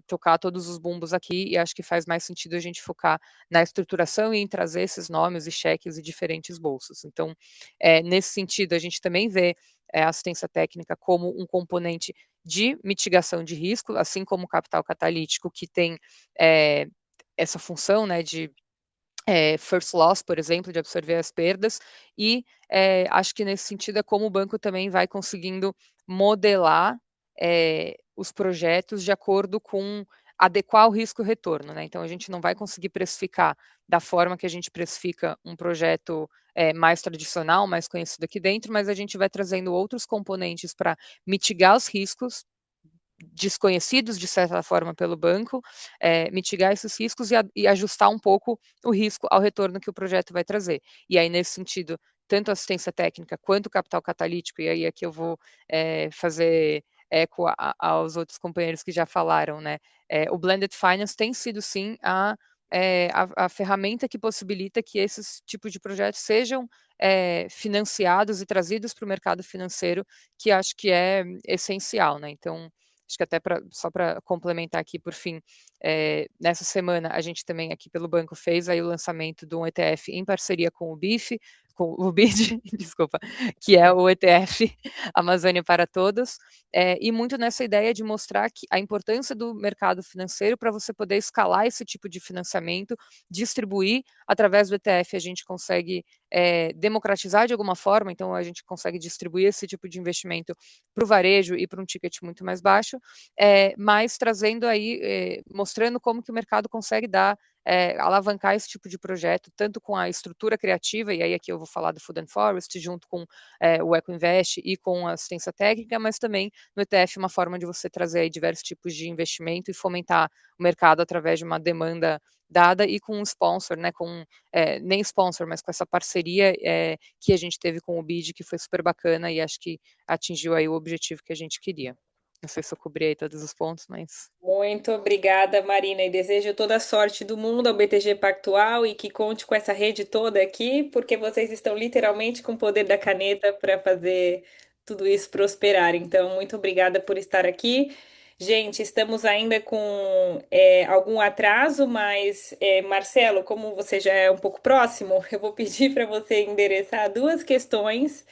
tocar todos os bumbos aqui, e acho que faz mais sentido a gente focar na estruturação e em trazer esses nomes e cheques e diferentes bolsos. Então, nesse sentido, a gente também vê a assistência técnica como um componente de mitigação de risco, assim como o capital catalítico, que tem essa função, né, de first loss, por exemplo, de absorver as perdas, e acho que nesse sentido é como o banco também vai conseguindo modelar os projetos de acordo com adequar o risco e o retorno, né? Então, a gente não vai conseguir precificar da forma que a gente precifica um projeto mais tradicional, mais conhecido aqui dentro, mas a gente vai trazendo outros componentes para mitigar os riscos desconhecidos, de certa forma, pelo banco, mitigar esses riscos e ajustar um pouco o risco ao retorno que o projeto vai trazer. E aí, nesse sentido, tanto assistência técnica quanto capital catalítico, e aí aqui eu vou fazer eco aos outros companheiros que já falaram, né? O Blended Finance tem sido, sim, a ferramenta que possibilita que esses tipos de projetos sejam financiados e trazidos para o mercado financeiro, que acho que é essencial, né? Então, acho que até só para complementar aqui, por fim, nessa semana a gente também aqui pelo banco fez aí o lançamento de um ETF em parceria com o BIF, com o BID, desculpa, que é o ETF Amazônia para Todos, e muito nessa ideia de mostrar que a importância do mercado financeiro para você poder escalar esse tipo de financiamento, distribuir através do ETF, a gente consegue democratizar de alguma forma, então a gente consegue distribuir esse tipo de investimento para o varejo e para um ticket muito mais baixo, mas trazendo aí, mostrando como que o mercado consegue alavancar esse tipo de projeto, tanto com a estrutura criativa, e aí aqui eu vou falar do Food and Forest, junto com o EcoInvest e com a assistência técnica, mas também no ETF uma forma de você trazer aí diversos tipos de investimento e fomentar o mercado através de uma demanda dada e com um sponsor, né, nem sponsor, mas com essa parceria que a gente teve com o BID, que foi super bacana e acho que atingiu aí o objetivo que a gente queria. Não sei se eu cobri aí todos os pontos, mas... Muito obrigada, Marina, e desejo toda a sorte do mundo ao BTG Pactual e que conte com essa rede toda aqui, porque vocês estão literalmente com o poder da caneta para fazer tudo isso prosperar. Então, muito obrigada por estar aqui. Gente, estamos ainda com algum atraso, mas Marcelo, como você já é um pouco próximo, eu vou pedir para você endereçar duas questões.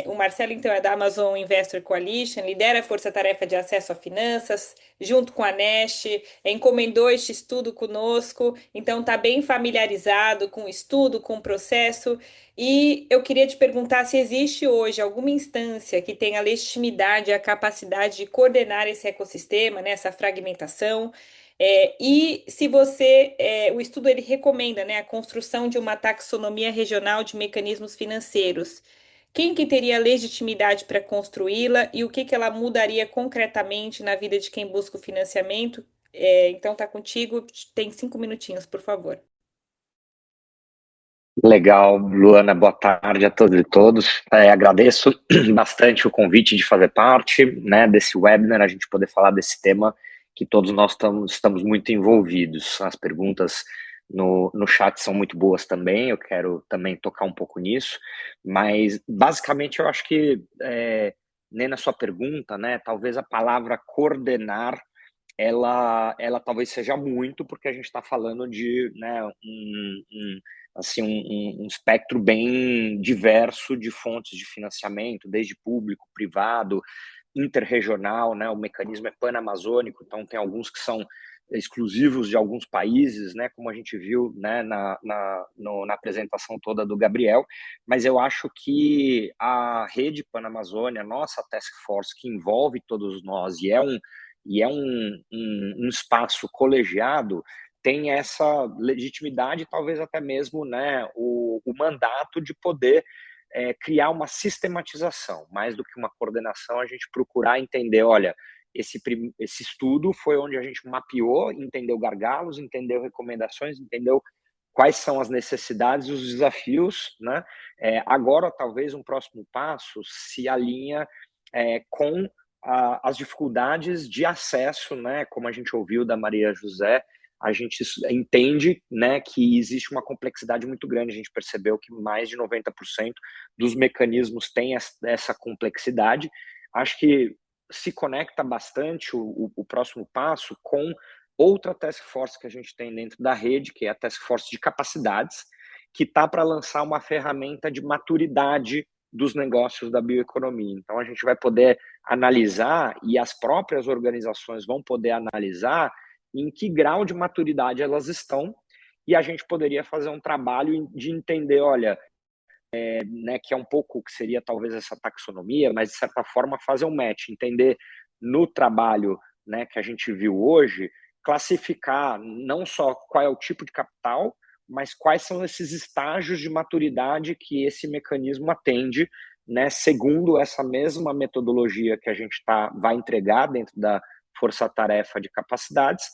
O Marcelo, então, é da Amazon Investor Coalition, lidera a força-tarefa de acesso a finanças, junto com a Nest, encomendou este estudo conosco, então está bem familiarizado com o estudo, com o processo. E eu queria te perguntar se existe hoje alguma instância que tenha a legitimidade e a capacidade de coordenar esse ecossistema, né, essa fragmentação. E se o estudo ele recomenda, né, a construção de uma taxonomia regional de mecanismos financeiros. Quem que teria legitimidade para construí-la e o que que ela mudaria concretamente na vida de quem busca o financiamento? Então tá contigo, tem 5 minutinhos, por favor. Legal, Luana, boa tarde a todos e todos. Agradeço bastante o convite de fazer parte, né, desse webinar, a gente poder falar desse tema que todos nós estamos muito envolvidos. As perguntas no chat são muito boas também, eu quero também tocar um pouco nisso, mas basicamente eu acho que, nem na sua pergunta, né, talvez a palavra coordenar ela talvez seja muito, porque a gente está falando de, né, assim, um espectro bem diverso de fontes de financiamento, desde público, privado, interregional, né? O mecanismo é pan-amazônico, então tem alguns que são exclusivos de alguns países, né? Como a gente viu, né? Na apresentação toda do Gabriel, mas eu acho que a rede Pan-Amazônia, nossa Task Force, que envolve todos nós e é um espaço colegiado, tem essa legitimidade, talvez até mesmo, né, o mandato de poder criar uma sistematização, mais do que uma coordenação, a gente procurar entender, olha, esse estudo foi onde a gente mapeou, entendeu gargalos, entendeu recomendações, entendeu quais são as necessidades e os desafios, né? Agora, talvez um próximo passo se alinha com as dificuldades de acesso, né? Como a gente ouviu da Maria José, a gente entende, né, que existe uma complexidade muito grande. A gente percebeu que mais de 90% dos mecanismos têm essa complexidade. Acho que se conecta bastante o próximo passo com outra task force que a gente tem dentro da rede, que é a task force de capacidades, que está para lançar uma ferramenta de maturidade dos negócios da bioeconomia. Então, a gente vai poder analisar, e as próprias organizações vão poder analisar em que grau de maturidade elas estão, e a gente poderia fazer um trabalho de entender, olha, né, que é um pouco que seria talvez essa taxonomia, mas de certa forma fazer um match, entender no trabalho, né, que a gente viu hoje, classificar não só qual é o tipo de capital, mas quais são esses estágios de maturidade que esse mecanismo atende, né, segundo essa mesma metodologia que a gente vai entregar dentro da força-tarefa de capacidades,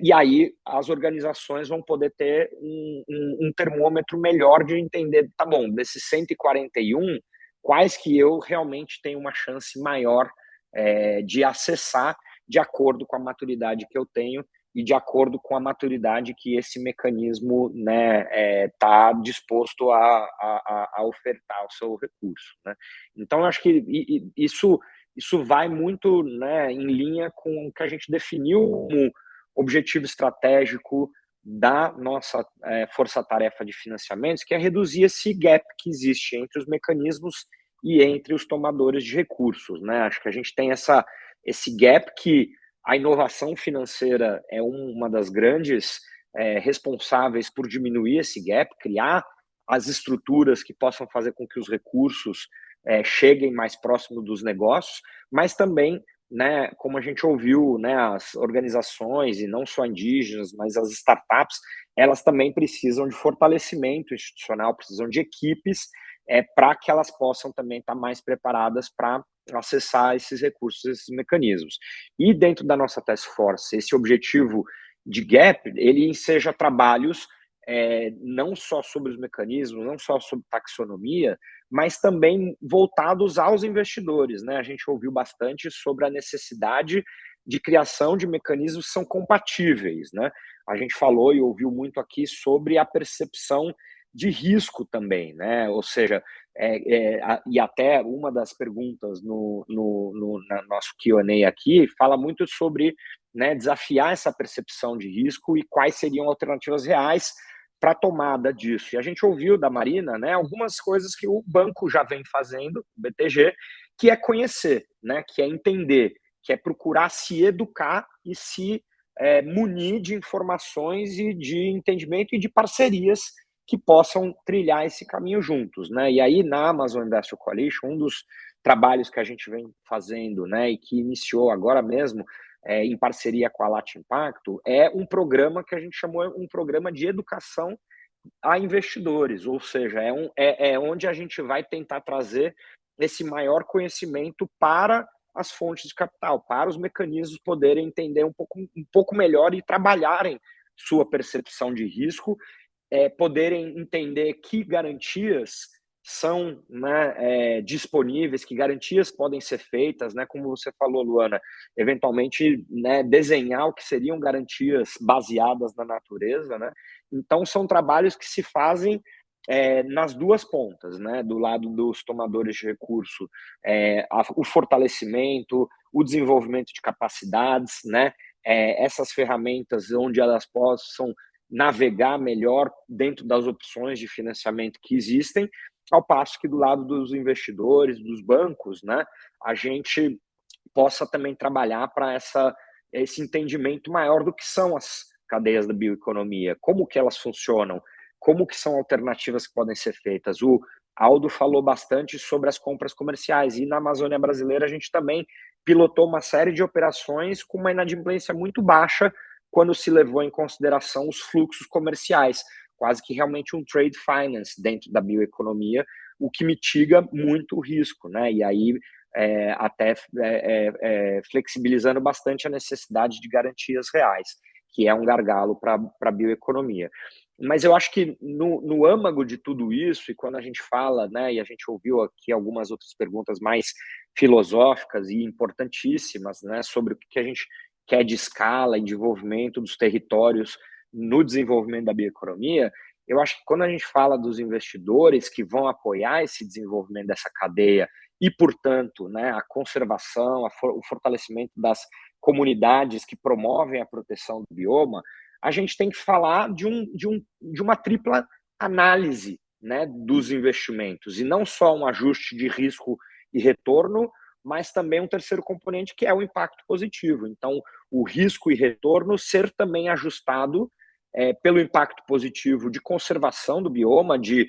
e aí as organizações vão poder ter um termômetro melhor de entender, tá bom, desses 141, quais que eu realmente tenho uma chance maior de acessar de acordo com a maturidade que eu tenho e de acordo com a maturidade que esse mecanismo, né, está disposto a ofertar o seu recurso, né? Então, eu acho que isso vai muito, né, em linha com o que a gente definiu como objetivo estratégico da nossa força-tarefa de financiamentos, que é reduzir esse gap que existe entre os mecanismos e entre os tomadores de recursos, né? Acho que a gente tem esse gap que a inovação financeira é uma das grandes responsáveis por diminuir esse gap, criar as estruturas que possam fazer com que os recursos cheguem mais próximo dos negócios, mas também, né, como a gente ouviu, né, as organizações, e não só indígenas, mas as startups, elas também precisam de fortalecimento institucional, precisam de equipes para que elas possam também estar mais preparadas para acessar esses recursos, esses mecanismos. E dentro da nossa task force, esse objetivo de gap, ele enseja trabalhos não só sobre os mecanismos, não só sobre taxonomia, mas também voltados aos investidores, né? A gente ouviu bastante sobre a necessidade de criação de mecanismos que são compatíveis, né? A gente falou e ouviu muito aqui sobre a percepção de risco também, né? Ou seja, e até uma das perguntas no nosso Q&A aqui fala muito sobre, né, desafiar essa percepção de risco e quais seriam alternativas reais para a tomada disso. E a gente ouviu da Marina, né, algumas coisas que o banco já vem fazendo, o BTG, que é conhecer, né, que é entender, que é procurar se educar e se munir de informações e de entendimento e de parcerias que possam trilhar esse caminho juntos, né? E aí, na Amazon Industrial Coalition, um dos trabalhos que a gente vem fazendo, né, e que iniciou agora mesmo, em parceria com a Latin Impacto, é um programa que a gente chamou um programa de educação a investidores, ou seja, onde a gente vai tentar trazer esse maior conhecimento para as fontes de capital, para os mecanismos poderem entender um pouco melhor e trabalharem sua percepção de risco, poderem entender que garantias são, né, disponíveis, que garantias podem ser feitas, né, como você falou, Luana, eventualmente, né, desenhar o que seriam garantias baseadas na natureza, né? Então, são trabalhos que se fazem nas duas pontas, né, do lado dos tomadores de recurso, o fortalecimento, o desenvolvimento de capacidades, né, essas ferramentas onde elas possam navegar melhor dentro das opções de financiamento que existem, ao passo que do lado dos investidores, dos bancos, né, a gente possa também trabalhar para esse entendimento maior do que são as cadeias da bioeconomia, como que elas funcionam, como que são alternativas que podem ser feitas. O Aldo falou bastante sobre as compras comerciais, e na Amazônia brasileira a gente também pilotou uma série de operações com uma inadimplência muito baixa quando se levou em consideração os fluxos comerciais, quase que realmente um trade finance dentro da bioeconomia, o que mitiga muito o risco, né? E aí até flexibilizando bastante a necessidade de garantias reais, que é um gargalo para a bioeconomia. Mas eu acho que no âmago de tudo isso, e quando a gente fala, né, e a gente ouviu aqui algumas outras perguntas mais filosóficas e importantíssimas, né, sobre o que a gente quer de escala e desenvolvimento dos territórios no desenvolvimento da bioeconomia, eu acho que quando a gente fala dos investidores que vão apoiar esse desenvolvimento dessa cadeia e, portanto, né, a conservação, o fortalecimento das comunidades que promovem a proteção do bioma, a gente tem que falar de uma tripla análise, né, dos investimentos, e não só um ajuste de risco e retorno, mas também um terceiro componente, que é o impacto positivo. Então, o risco e retorno ser também ajustado pelo impacto positivo de conservação do bioma, de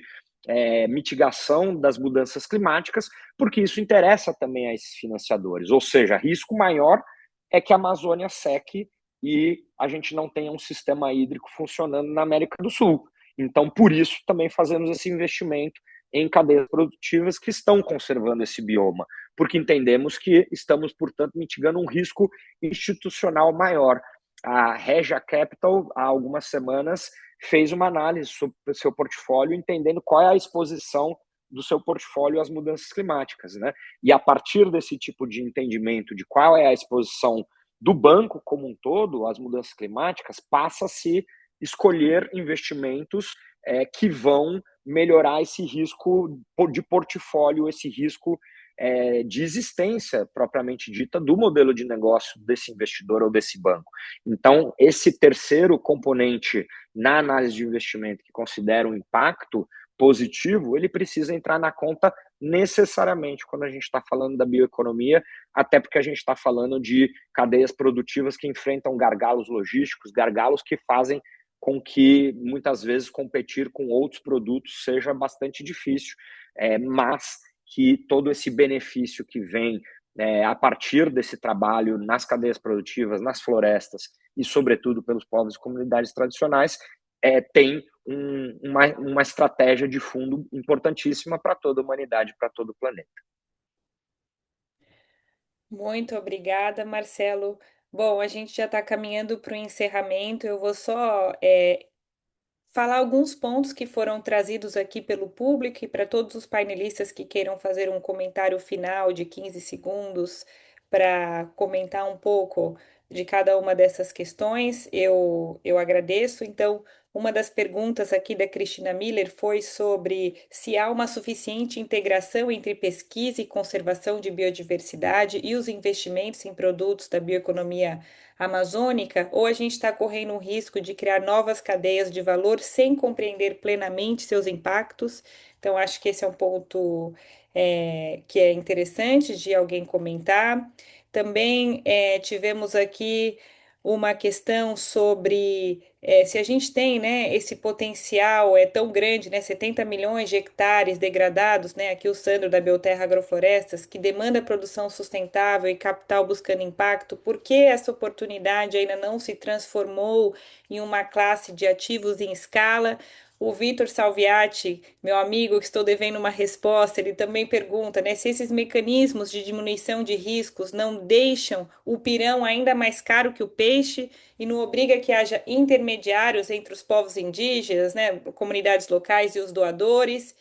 mitigação das mudanças climáticas, porque isso interessa também a esses financiadores. Ou seja, risco maior é que a Amazônia seque e a gente não tenha um sistema hídrico funcionando na América do Sul. Então, por isso, também fazemos esse investimento em cadeias produtivas que estão conservando esse bioma, porque entendemos que estamos, portanto, mitigando um risco institucional maior. A Regia Capital, há algumas semanas, fez uma análise sobre o seu portfólio, entendendo qual é a exposição do seu portfólio às mudanças climáticas, né? E a partir desse tipo de entendimento de qual é a exposição do banco como um todo às mudanças climáticas, passa a se escolher investimentos que vão melhorar esse risco de portfólio, esse risco de existência propriamente dita do modelo de negócio desse investidor ou desse banco. Então, esse terceiro componente na análise de investimento que considera um impacto positivo, ele precisa entrar na conta necessariamente quando a gente está falando da bioeconomia, até porque a gente está falando de cadeias produtivas que enfrentam gargalos logísticos, gargalos que fazem com que muitas vezes competir com outros produtos seja bastante difícil, mas que todo esse benefício que vem a partir desse trabalho nas cadeias produtivas, nas florestas e, sobretudo, pelos povos e comunidades tradicionais, tem uma estratégia de fundo importantíssima para toda a humanidade, para todo o planeta. Muito obrigada, Marcelo. Bom, a gente já está caminhando para o encerramento. Eu vou só falar alguns pontos que foram trazidos aqui pelo público e para todos os painelistas que queiram fazer um comentário final de 15 segundos para comentar um pouco de cada uma dessas questões, eu agradeço. Então, uma das perguntas aqui da Cristina Miller foi sobre se há uma suficiente integração entre pesquisa e conservação de biodiversidade e os investimentos em produtos da bioeconomia amazônica, ou a gente está correndo o risco de criar novas cadeias de valor sem compreender plenamente seus impactos. Então, acho que esse é um ponto que é interessante de alguém comentar. Também tivemos aqui uma questão sobre se a gente tem, né, esse potencial tão grande, né, 70 milhões de hectares degradados, né, aqui o Sandro da Belterra Agroflorestas, que demanda produção sustentável e capital buscando impacto, por que essa oportunidade ainda não se transformou em uma classe de ativos em escala? O Vitor Salviati, meu amigo, que estou devendo uma resposta, ele também pergunta, né, se esses mecanismos de diminuição de riscos não deixam o pirão ainda mais caro que o peixe e não obriga que haja intermediários entre os povos indígenas, né, comunidades locais e os doadores.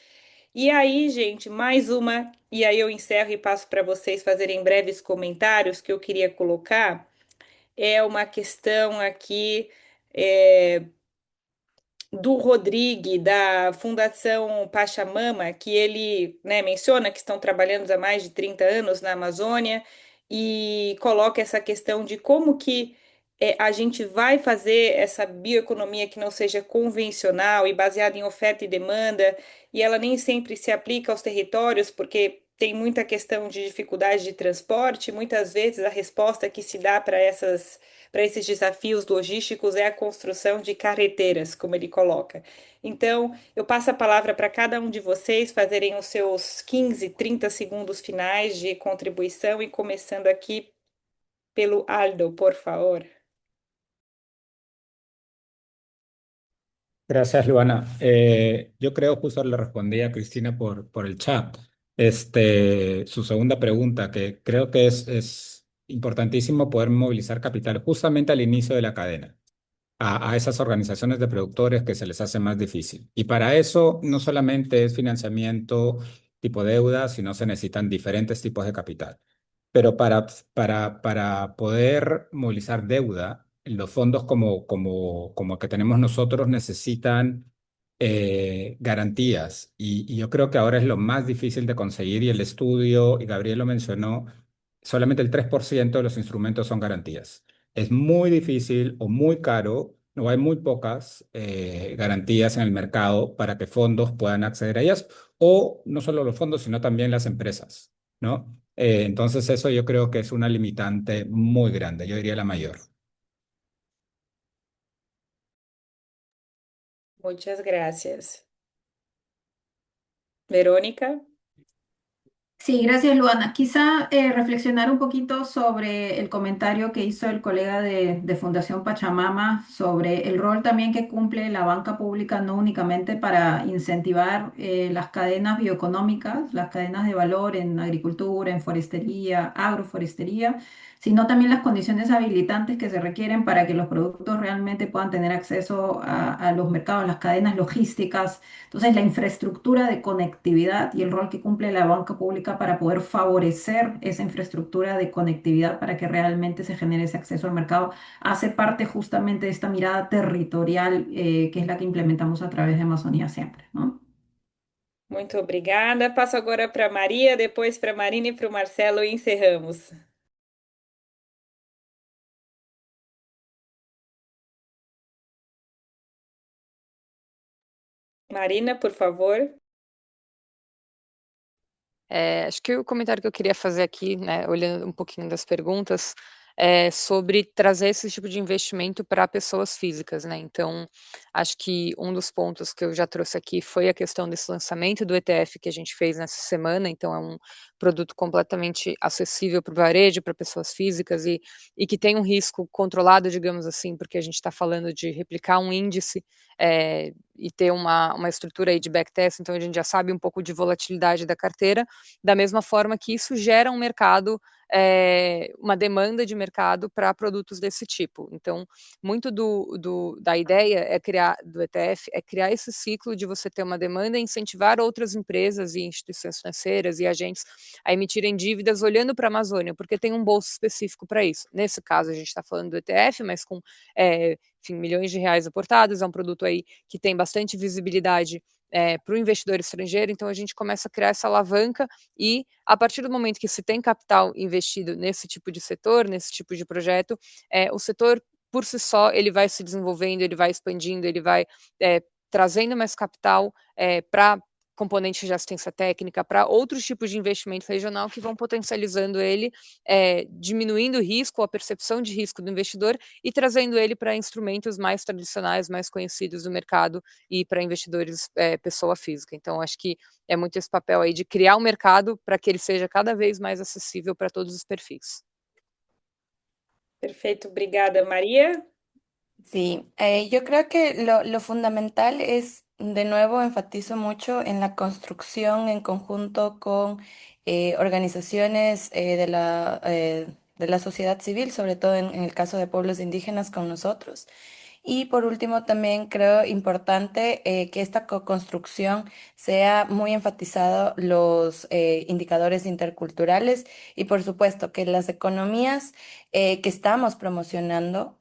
E aí, gente, mais uma, e aí eu encerro e passo para vocês fazerem breves comentários que eu queria colocar. É uma questão aqui do Rodrigue, da Fundação Pachamama, que ele, né, menciona que estão trabalhando há mais de 30 anos na Amazônia e coloca essa questão de como que a gente vai fazer essa bioeconomia que não seja convencional e baseada em oferta e demanda, e ela nem sempre se aplica aos territórios, porque tem muita questão de dificuldade de transporte, muitas vezes a resposta que se dá para esses desafios logísticos é a construção de carreteiras, como ele coloca. Então, eu passo a palavra para cada um de vocês fazerem os seus 15, 30 segundos finais de contribuição e começando aqui pelo Aldo, por favor. Gracias, Luana. Yo creo, justo le respondí a Cristina por el chat. Su segunda pregunta, que creo que es importantísimo poder movilizar capital justamente al inicio de la cadena, a esas organizaciones de productores que se les hace más difícil. Y para eso no solamente es financiamiento tipo deuda, sino se necesitan diferentes tipos de capital. Pero para poder movilizar deuda, los fondos como que tenemos nosotros necesitan garantías. Y yo creo que ahora es lo más difícil de conseguir y el estudio, y Gabriel lo mencionó, solamente el 3% de los instrumentos son garantías. Es muy difícil o muy caro, o hay muy pocas garantías en el mercado para que fondos puedan acceder a ellas, o no solo los fondos, sino también las empresas, ¿no? Entonces eso yo creo que es una limitante muy grande, yo diría la mayor. Muchas gracias. Verônica? Sí, gracias, Luana. Quizá reflexionar un poquito sobre el comentario que hizo el colega de Fundación Pachamama sobre el rol también que cumple la banca pública, no únicamente para incentivar las cadenas bioeconómicas, las cadenas de valor en agricultura, en forestería, agroforestería, sino también las condiciones habilitantes que se requieren para que los productos realmente puedan tener acceso a los mercados, las cadenas logísticas. Entonces, la infraestructura de conectividad y el rol que cumple la banca pública para poder favorecer esa infraestructura de conectividad para que realmente se genere ese acceso al mercado hace parte justamente de esta mirada territorial que es la que implementamos a través de Amazonía siempre, ¿no? Muito obrigada. Passo agora para Maria, depois para a Marina e para o Marcelo e encerramos. Marina, por favor. Acho que o comentário que eu queria fazer aqui, né, olhando um pouquinho das perguntas, é sobre trazer esse tipo de investimento para pessoas físicas, né? Então, acho que um dos pontos que eu já trouxe aqui foi a questão desse lançamento do ETF que a gente fez nessa semana. Então, é um produto completamente acessível para o varejo, para pessoas físicas e que tem um risco controlado, digamos assim, porque a gente está falando de replicar um índice e ter uma estrutura aí de backtest, então a gente já sabe um pouco de volatilidade da carteira, da mesma forma que isso gera um mercado, uma demanda de mercado para produtos desse tipo. Então, muito da ideia do ETF é criar esse ciclo de você ter uma demanda e incentivar outras empresas e instituições financeiras e agentes a emitirem dívidas olhando para a Amazônia, porque tem um bolso específico para isso. Nesse caso, a gente está falando do ETF, mas com enfim, milhões de reais aportados, é um produto aí que tem bastante visibilidade para o investidor estrangeiro, então a gente começa a criar essa alavanca e a partir do momento que se tem capital investido nesse tipo de setor, nesse tipo de projeto, o setor por si só ele vai se desenvolvendo, ele vai expandindo, ele vai trazendo mais capital para componentes de assistência técnica, para outros tipos de investimento regional que vão potencializando ele, diminuindo o risco, a percepção de risco do investidor e trazendo ele para instrumentos mais tradicionais, mais conhecidos do mercado e para investidores pessoa física. Então, acho que é muito esse papel aí de criar um mercado para que ele seja cada vez mais acessível para todos os perfis. Perfeito, obrigada, Maria. Sí, yo creo que lo fundamental es, de nuevo, enfatizo mucho en la construcción en conjunto con organizaciones de la sociedad civil, sobre todo en el caso de pueblos indígenas con nosotros. Y por último, también creo importante que esta co-construcción sea muy enfatizado los indicadores interculturales y por supuesto que las economías que estamos promocionando,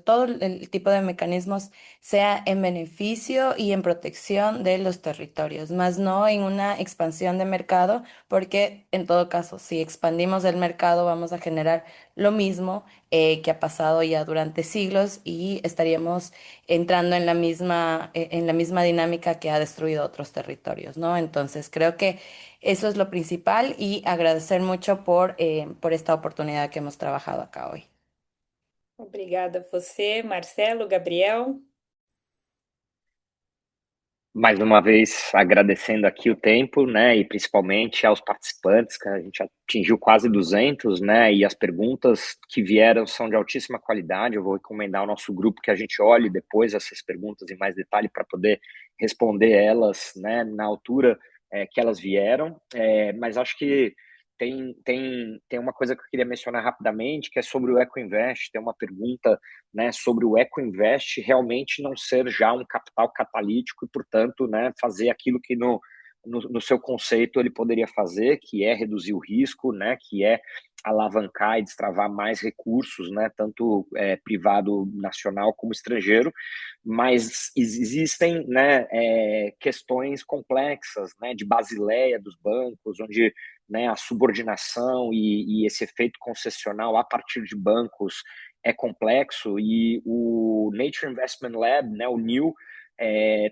todo el tipo de mecanismos sea en beneficio y en protección de los territorios, más no en una expansión de mercado, porque en todo caso, si expandimos el mercado vamos a generar lo mismo que ha pasado ya durante siglos y estaríamos entrando en la misma dinámica que ha destruido otros territorios, ¿no? Entonces, creo que eso es lo principal y agradecer mucho por esta oportunidad que hemos trabajado acá hoy. Obrigada a você, Marcelo, Gabriel. Mais uma vez, agradecendo aqui o tempo, né, e principalmente aos participantes, que a gente atingiu quase 200, né, e as perguntas que vieram são de altíssima qualidade. Eu vou recomendar ao nosso grupo que a gente olhe depois essas perguntas em mais detalhe para poder responder elas, né, na altura que elas vieram, mas acho que tem uma coisa que eu queria mencionar rapidamente, que é sobre o EcoInvest. Tem uma pergunta, né, sobre o EcoInvest realmente não ser já um capital catalítico e, portanto, né, fazer aquilo que no seu conceito ele poderia fazer, que é reduzir o risco, né, que é alavancar e destravar mais recursos, né, tanto privado nacional como estrangeiro, mas existem, né, questões complexas, né, de Basileia dos bancos, onde, né, a subordinação e esse efeito concessional a partir de bancos é complexo, e o Nature Investment Lab, né, o NIL,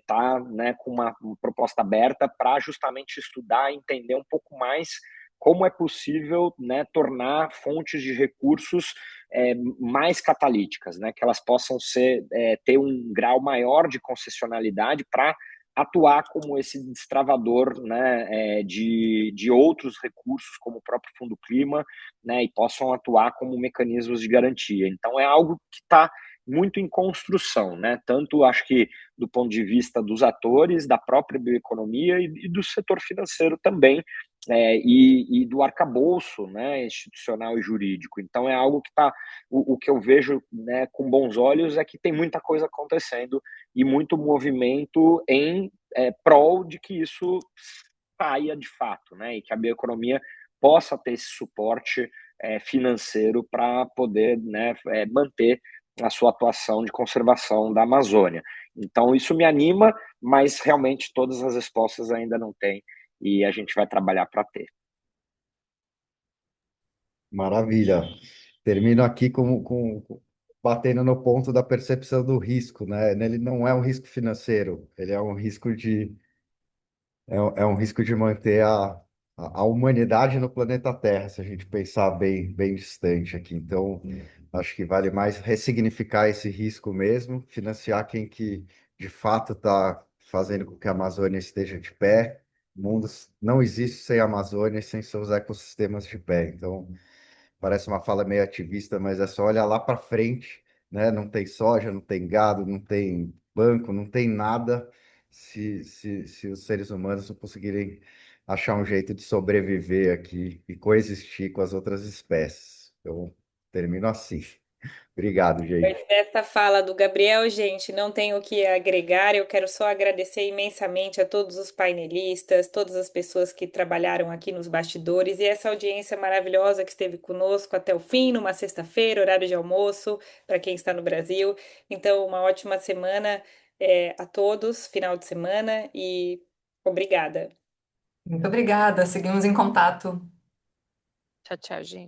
tá, né, com uma proposta aberta para justamente estudar e entender um pouco mais como é possível, né, tornar fontes de recursos mais catalíticas, né, que elas possam ter um grau maior de concessionalidade para atuar como esse destravador, né, de outros recursos, como o próprio Fundo Clima, né, e possam atuar como mecanismos de garantia. Então, é algo que está muito em construção, né? Tanto acho que do ponto de vista dos atores, da própria bioeconomia e do setor financeiro também, e do arcabouço, né, institucional e jurídico. Então é algo que está, o que eu vejo, né, com bons olhos é que tem muita coisa acontecendo e muito movimento em prol de que isso saia de fato, né, e que a bioeconomia possa ter esse suporte financeiro para poder, né, manter a sua atuação de conservação da Amazônia. Então, isso me anima, mas realmente todas as respostas ainda não têm e a gente vai trabalhar para ter. Maravilha. Termino aqui batendo no ponto da percepção do risco, né? Ele não é um risco financeiro, ele é um risco é um risco de manter a humanidade no planeta Terra, se a gente pensar bem distante aqui. Então, acho que vale mais ressignificar esse risco mesmo, financiar quem que de fato está fazendo com que a Amazônia esteja de pé. O mundo não existe sem a Amazônia e sem seus ecossistemas de pé. Então, parece uma fala meio ativista, mas é só olhar lá para frente, né? Não tem soja, não tem gado, não tem banco, não tem nada se os seres humanos não conseguirem achar um jeito de sobreviver aqui e coexistir com as outras espécies. Eu termino assim. Obrigado, Depois gente. dessa fala do Gabriel, gente, não tenho o que agregar. Eu quero só agradecer imensamente a todos os painelistas, todas as pessoas que trabalharam aqui nos bastidores e essa audiência maravilhosa que esteve conosco até o fim, numa sexta-feira, horário de almoço, para quem está no Brasil. Então, uma ótima semana, a todos, final de semana e obrigada. Muito obrigada, seguimos em contato. Tchau, tchau, gente.